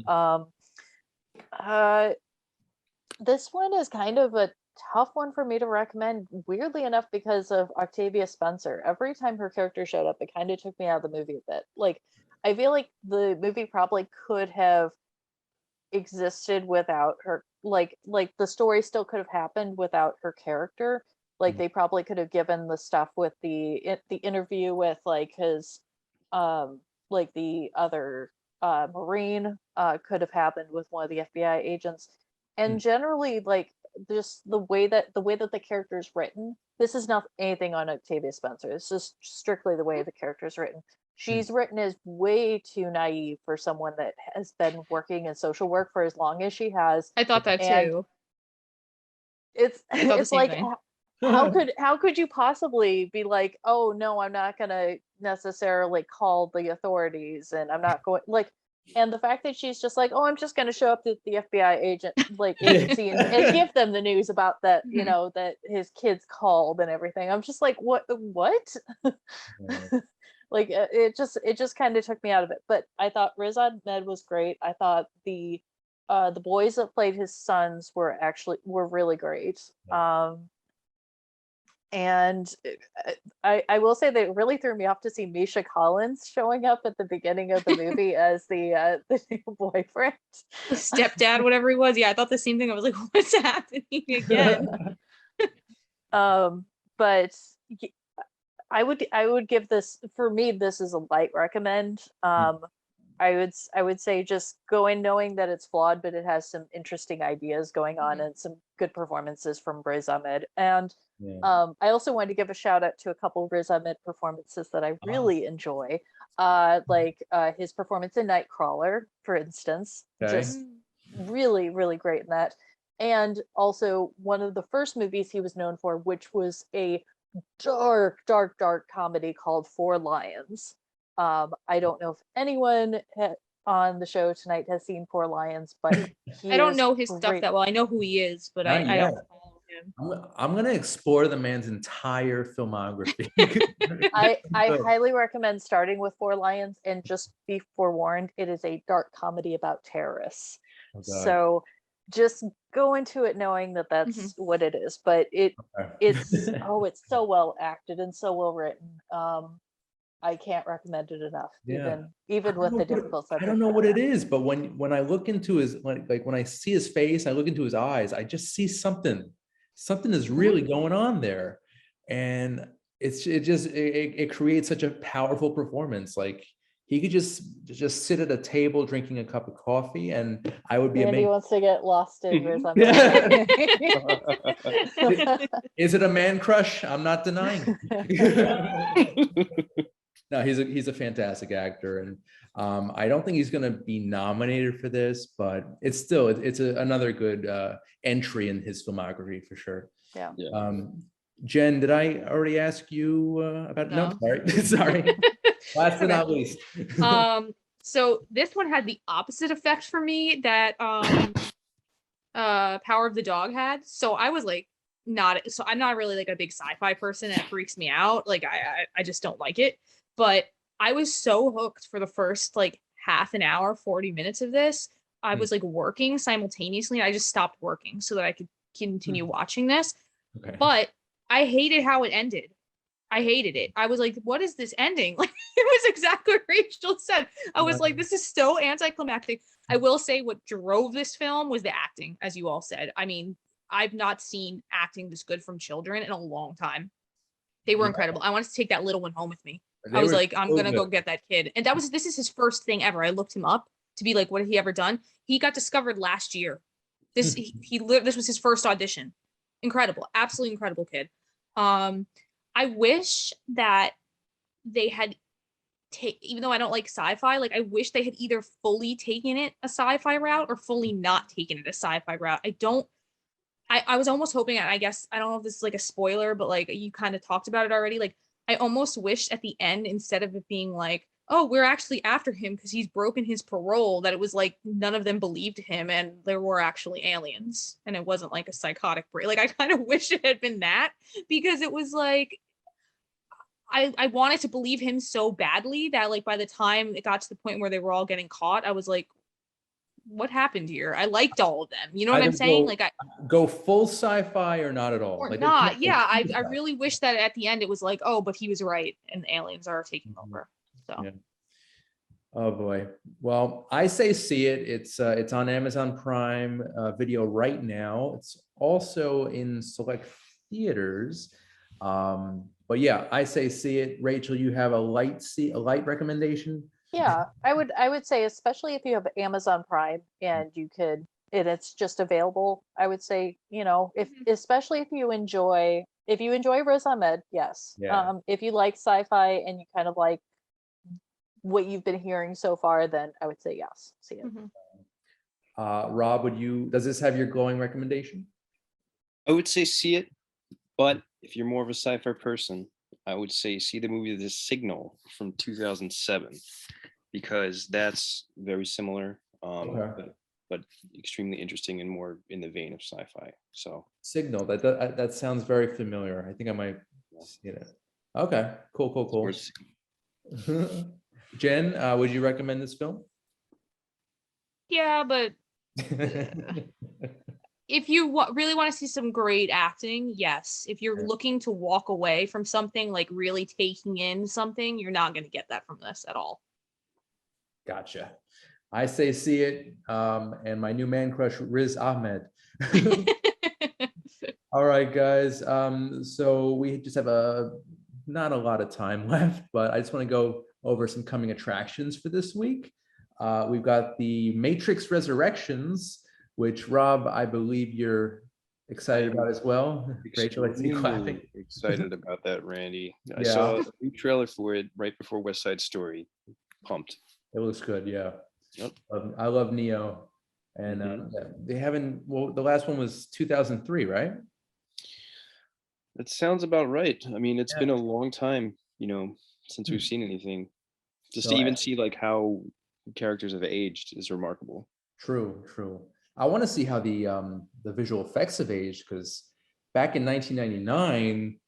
Speaker 2: This one is kind of a tough one for me to recommend, weirdly enough, because of Octavia Spencer. Every time her character showed up, it kind of took me out of the movie a bit. Like, I feel like the movie probably could have existed without her. Like the story still could have happened without her character. Like they probably could have given the stuff with the interview with like his like the other Marine could have happened with one of the FBI agents. And generally, like just the way that the character is written, this is not anything on Octavia Spencer. It's just strictly the way the character is written. She's written as way too naive for someone that has been working in social work for as long as she has.
Speaker 3: I thought that
Speaker 2: And
Speaker 3: too.
Speaker 2: it's
Speaker 3: I thought the
Speaker 2: it's
Speaker 3: same
Speaker 2: like
Speaker 3: thing.
Speaker 2: how could you possibly be like, oh no, I'm not gonna necessarily call the authorities, and I'm not going like, and the fact that she's just like, oh, I'm just gonna show up at the FBI agency and give them the news about that, you know, that his kids called and everything. I'm just like, what? Like it just kind of took me out of it. But I thought Riz Ahmed was great. I thought the boys that played his sons were really great. And I will say that it really threw me off to see Misha Collins showing up at the beginning of the movie as the new boyfriend.
Speaker 3: The stepdad, whatever he was. Yeah, I thought the same thing. I was like, what's happening again?
Speaker 2: But I would give this, for me, this is a light recommend. I would say just go in knowing that it's flawed, but it has some interesting ideas going on and some good performances from Riz Ahmed. And I also wanted to give a shout out to a couple of Riz Ahmed performances that I really enjoy. Like his performance in Nightcrawler, for instance, just really, really great in that. And also one of the first movies he was known for, which was a dark comedy called Four Lions. I don't know if anyone on the show tonight has seen Four Lions, but
Speaker 3: I don't know his stuff that well. I know who he is, but I don't follow him.
Speaker 1: I'm gonna explore the man's entire filmography.
Speaker 2: I highly recommend starting with Four Lions, and just be forewarned, it is a dark comedy about terrorists. So just go into it knowing that that's what it is. But it's so well acted and so well written. I can't recommend it enough. Even with the difficult subject.
Speaker 1: I don't know what it is, but when I look into his like when I see his face, I look into his eyes, I just see something is really going on there, and it creates such a powerful performance. Like he could just sit at a table drinking a cup of coffee, and I would be amazed.
Speaker 2: He wants to get lost in Riz Ahmed.
Speaker 1: Is it a man crush? I'm not denying it. No, he's a fantastic actor, and I don't think he's going to be nominated for this, but it's another good entry in his filmography for sure.
Speaker 2: Yeah.
Speaker 1: Jen, did I already ask you about? No, sorry. Last but not least.
Speaker 3: So this one had the opposite effect for me that Power of the Dog had. So I was like, I'm not really like a big sci-fi person, and it freaks me out. Like I just don't like it. But I was so hooked for the first like half an hour, 40 minutes of this. I was like working simultaneously. I just stopped working so that I could continue watching this. Okay. But I hated how it ended. I hated it. I was like, what is this ending? Like, it was exactly what Rachel said. I was like, this is so anticlimactic. I will say what drove this film was the acting, as you all said. I mean, I've not seen acting this good from children in a long time. They were incredible. I wanted to take that little one home with me. I was like, I'm gonna go get that kid. And this is his first thing ever. I looked him up to be like, what had he ever done? He got discovered last year. This was his first audition. Incredible, absolutely incredible kid. I wish that they had even though I don't like sci-fi, like I wish they had either fully taken it a sci-fi route or fully not taken it a sci-fi route. I was almost hoping, I guess, I don't know if this is like a spoiler, but like you kind of talked about it already. Like I almost wished at the end, instead of it being like, oh, we're actually after him because he's broken his parole, that it was like none of them believed him and there were actually aliens and it wasn't like a psychotic break. Like I kind of wish it had been that, because it was like, I wanted to believe him so badly that like by the time it got to the point where they were all getting caught, I was like, what happened here? I liked all of them. You know what I'm saying? Like I
Speaker 1: go full sci-fi or not at all.
Speaker 3: Or
Speaker 1: like
Speaker 3: not. Yeah. I really wish that at the end it was like, oh, but he was right and the aliens are taking over. So
Speaker 1: Oh boy. Well, I say see it. It's on Amazon Prime Video right now. It's also in select theaters. But yeah, I say see it. Rachel, you have a light recommendation?
Speaker 2: Yeah, I would say, especially if you have Amazon Prime and and it's just available, I would say, if
Speaker 3: Mhm.
Speaker 2: especially if you enjoy Riz Ahmed, yes.
Speaker 1: Yeah.
Speaker 2: If you like sci-fi and you kind of like what you've been hearing so far, then I would say yes, see it.
Speaker 3: Mhm.
Speaker 1: Rob, does this have your glowing recommendation?
Speaker 4: I would say see it, but if you're more of a sci-fi person, I would say see the movie The Signal from 2007 because that's very similar,
Speaker 1: Okay.
Speaker 4: but extremely interesting and more in the vein of sci-fi. So
Speaker 1: Signal. That sounds very familiar. I think I might
Speaker 4: yeah,
Speaker 1: see it. Okay. Cool. Cool.
Speaker 4: it's worth
Speaker 1: Cool.
Speaker 4: seeing.
Speaker 1: Jen, would you recommend this film?
Speaker 3: Yeah, but if you really want to see some great acting, yes. If you're
Speaker 1: Yeah.
Speaker 3: looking to walk away from something, like really taking in something, you're not going to get that from this at all.
Speaker 1: Gotcha. I say see it. And my new man crush, Riz Ahmed. All right, guys. So we just have not a lot of time left, but I just want to go over some coming attractions for this week. We've got the Matrix Resurrections, which Rob, I believe you're excited about as well. Rachel, I see you clapping.
Speaker 4: Extremely excited about that, Randy. I
Speaker 1: Yeah.
Speaker 4: saw a new trailer for it right before West Side Story. Pumped.
Speaker 1: It looks good, yeah.
Speaker 4: Yep.
Speaker 1: I love Neo, and yeah, they haven't. Well, the last one was 2003, right?
Speaker 4: That sounds about right. I mean, it's
Speaker 1: Yeah.
Speaker 4: been a long time, since
Speaker 1: Hmm.
Speaker 4: we've seen anything. Just to
Speaker 1: So
Speaker 4: even see like how characters have aged is remarkable.
Speaker 1: true, true. I want to see how the visual effects have aged because back in 1999,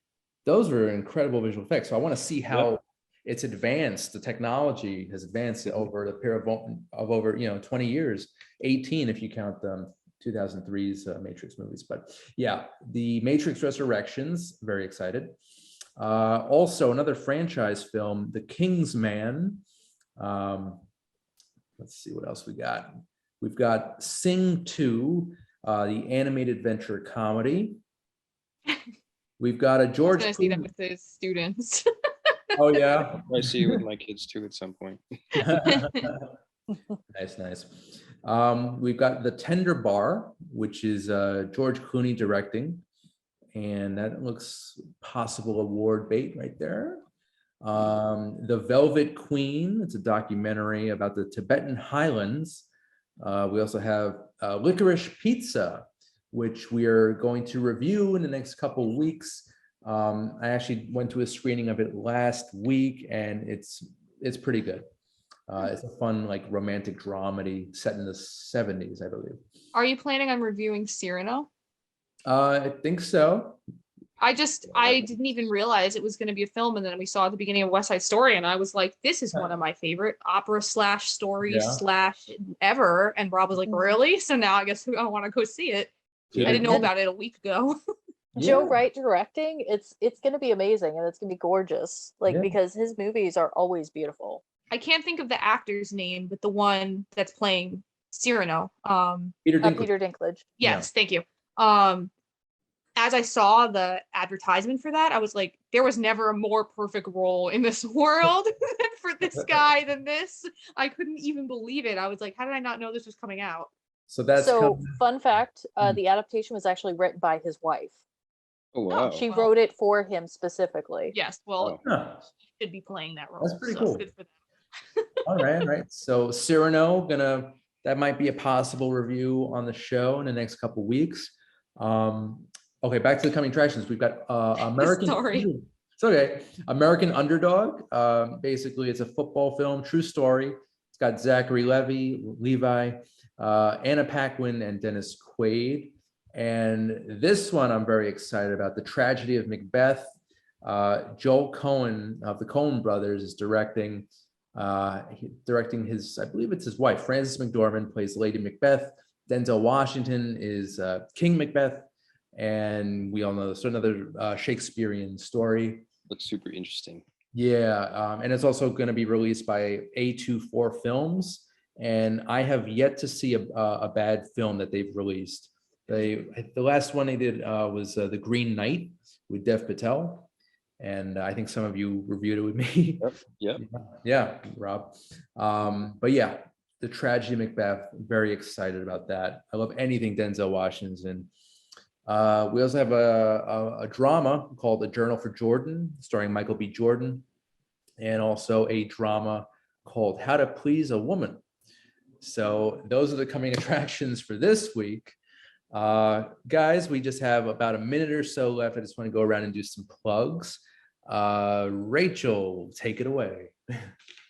Speaker 1: those were incredible visual effects. So I want to see how
Speaker 4: Yep.
Speaker 1: it's advanced. The technology has advanced over the period of over 20 years, 18 if you count the 2003's Matrix movies. But yeah, the Matrix Resurrections, very excited. Also, another franchise film, The King's Man. Um, let's see what else we got. We've got Sing 2, the animated adventure comedy. We've got a
Speaker 3: I was
Speaker 1: George
Speaker 3: going to see that
Speaker 1: Clooney.
Speaker 3: with his students.
Speaker 1: Oh yeah.
Speaker 4: I see it with my kids too at some point.
Speaker 1: Nice, nice. We've got The Tender Bar, which is George Clooney directing, and that looks possible award bait right there. The Velvet Queen, it's a documentary about the Tibetan Highlands. We also have Licorice Pizza, which we are going to review in the next couple of weeks. I actually went to a screening of it last week, and it's pretty good. It's a fun, like, romantic dramedy set in the 70s, I believe.
Speaker 3: Are you planning on reviewing Cyrano?
Speaker 1: I think so.
Speaker 3: I didn't even realize it was going to be a film, and then we saw at the beginning of West Side Story, and I was like, "This is one of my favorite opera slash stories
Speaker 1: Yeah.
Speaker 3: slash ever." And Rob was like,
Speaker 2: Mhm.
Speaker 3: "Really?" So now I guess I want to go see it.
Speaker 1: Keep
Speaker 3: I
Speaker 1: it
Speaker 3: didn't know
Speaker 1: going.
Speaker 3: about it a week ago.
Speaker 2: Joe
Speaker 1: Yeah.
Speaker 2: Wright directing, it's going to be amazing and it's going to be gorgeous, like,
Speaker 1: Yeah.
Speaker 2: because his movies are always beautiful.
Speaker 3: I can't think of the actor's name, but the one that's playing Cyrano.
Speaker 1: Peter Dinklage.
Speaker 2: Peter Dinklage.
Speaker 3: Yes, thank you. As I saw the advertisement for that, I was like, there was never a more perfect role in this world for this guy than this. I couldn't even believe it. I was like, how did I not know this was coming out?
Speaker 1: So that's
Speaker 2: So, fun fact,
Speaker 1: Hmm.
Speaker 2: the adaptation was actually written by his wife.
Speaker 4: Oh wow.
Speaker 2: She
Speaker 3: well,
Speaker 2: wrote it for him specifically.
Speaker 3: Yes, well,
Speaker 1: Huh.
Speaker 3: he should be playing that role.
Speaker 1: That's pretty
Speaker 3: so
Speaker 1: cool.
Speaker 3: good for them.
Speaker 1: All right, all right. So Cyrano, that might be a possible review on the show in the next couple weeks. Okay, back to the coming attractions. We've got American.
Speaker 3: Sorry.
Speaker 1: It's okay. American Underdog. Basically, it's a football film, true story. It's got Zachary Levi, Anna Paquin, and Dennis Quaid. And this one I'm very excited about. The Tragedy of Macbeth. Joel Cohen of the Coen brothers is directing. Directing his, I believe it's his wife, Frances McDormand, plays Lady Macbeth. Denzel Washington is King Macbeth. And we all know this. So another Shakespearean story.
Speaker 4: Looks super interesting.
Speaker 1: Yeah, and it's also going to be released by A24 Films, and I have yet to see a bad film that they've released. The last one they did was The Green Knight with Dev Patel, and I think some of you reviewed it with me.
Speaker 4: Yep.
Speaker 1: Yeah, Rob. But yeah, The Tragedy of Macbeth. Very excited about that. I love anything Denzel Washington. We also have a drama called A Journal for Jordan, starring Michael B. Jordan, and also a drama called How to Please a Woman. So those are the coming attractions for this week. Guys, we just have about a minute or so left. I just want to go around and do some plugs. Rachel, take it away.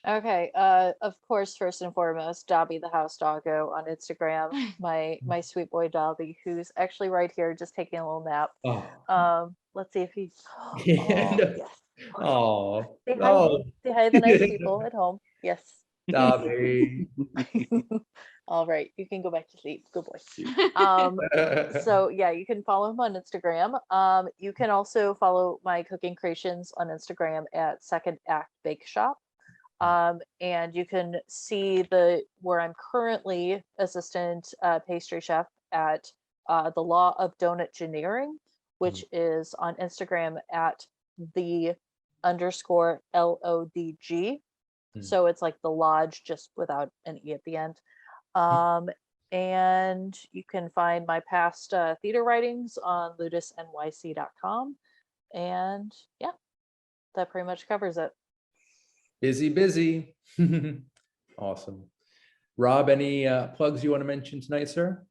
Speaker 2: Okay, of course, first and foremost, Dobby the house doggo on Instagram, my sweet boy Dobby, who's actually right here just taking a little nap.
Speaker 1: Oh,
Speaker 2: Let's see if he's
Speaker 1: yeah.
Speaker 2: yes.
Speaker 1: Oh,
Speaker 2: Say hi, say hi to the nice people at home. Yes.
Speaker 1: Dobby.
Speaker 2: All right, you can go back to sleep. Good boy. So yeah, you can follow him on Instagram. You can also follow my cooking creations on Instagram at Second Act Bake Shop. And you can see where I'm currently assistant pastry chef at the Law of Donut Engineering, which is on Instagram at _LODG. So it's like the lodge, just without an E at the end. And you can find my past theater writings on ludusnyc.com. And yeah, that pretty much covers it.
Speaker 1: Busy. Awesome. Rob, any plugs you want to mention tonight, sir?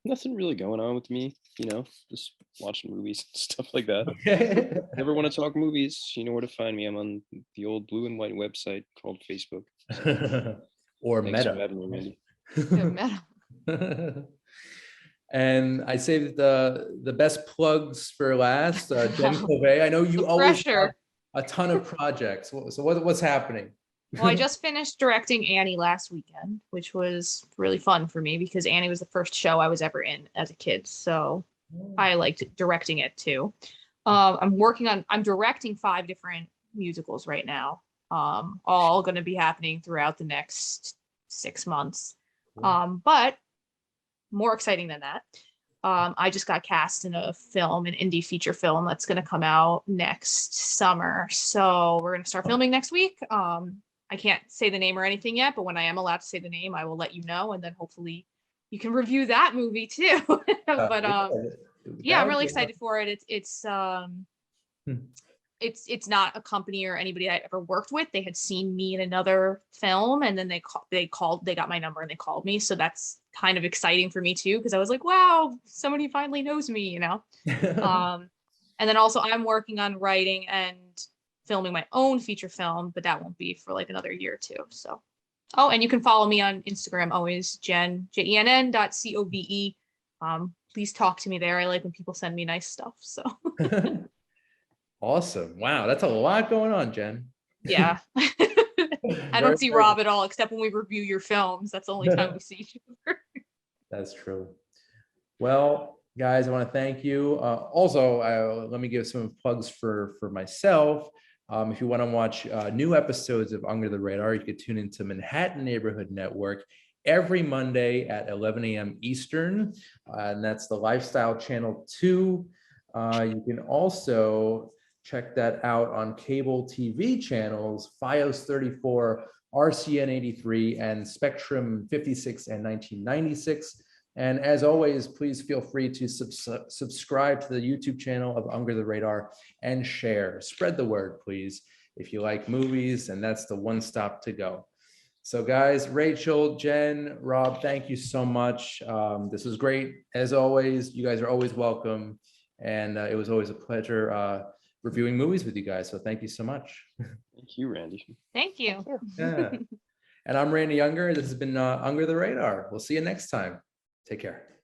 Speaker 4: Nothing really going on with me, just watching movies and stuff like that.
Speaker 1: Okay.
Speaker 4: Never want to talk movies, you know where to find me. I'm on the old blue and white website called Facebook.
Speaker 1: Or
Speaker 4: Thanks for
Speaker 1: Meta.
Speaker 4: having me, Randy.
Speaker 3: Meta.
Speaker 1: And I saved the best plugs for last. Jen Covey, I know you always have a ton of projects. So what's happening?
Speaker 3: Well, I just finished directing Annie last weekend, which was really fun for me because Annie was the first show I was ever in as a kid. So I liked directing it too. I'm directing 5 different musicals right now, all going to be happening throughout the next 6 months. But more exciting than that, I just got cast in an indie feature film that's going to come out next summer. So we're going to start filming next week. I can't say the name or anything yet, but when I am allowed to say the name, I will let you know, and then hopefully you can review that movie too. But yeah, I'm really excited for it. It's not a company or anybody I ever worked with. They had seen me in another film, and then they got my number and they called me. So that's kind of exciting for me too, because I was like, wow, somebody finally knows me, And then also I'm working on writing and filming my own feature film, but that won't be for like another year or two. So, and you can follow me on Instagram always, JENN.COVE. Please talk to me there. I like when people send me nice stuff. So
Speaker 1: awesome. Wow, that's a lot going on, Jen.
Speaker 3: yeah. I don't see Rob at all, except when we review your films. That's the only time we see each other. That's
Speaker 1: true. Well, guys, I want to thank you. Also, let me give some plugs for myself. If you want to watch new episodes of Under the Radar, you could tune into Manhattan Neighborhood Network every Monday at 11 a.m. Eastern, and that's the Lifestyle Channel 2. You can also check that out on cable TV channels, FiOS 34, RCN 83, and Spectrum 56 and 1996. And as always, please feel free to subscribe to the YouTube channel of Under the Radar and share. Spread the word, please, if you like movies, and that's the one stop to go. So guys, Rachel, Jen, Rob, thank you so much. This was great. As always, you guys are always welcome. And it was always a pleasure reviewing movies with you guys. So thank you so much.
Speaker 4: Thank you, Randy.
Speaker 3: Thank you.
Speaker 1: Yeah. And I'm Randy Younger. This has been Under the Radar. We'll see you next time. Take care.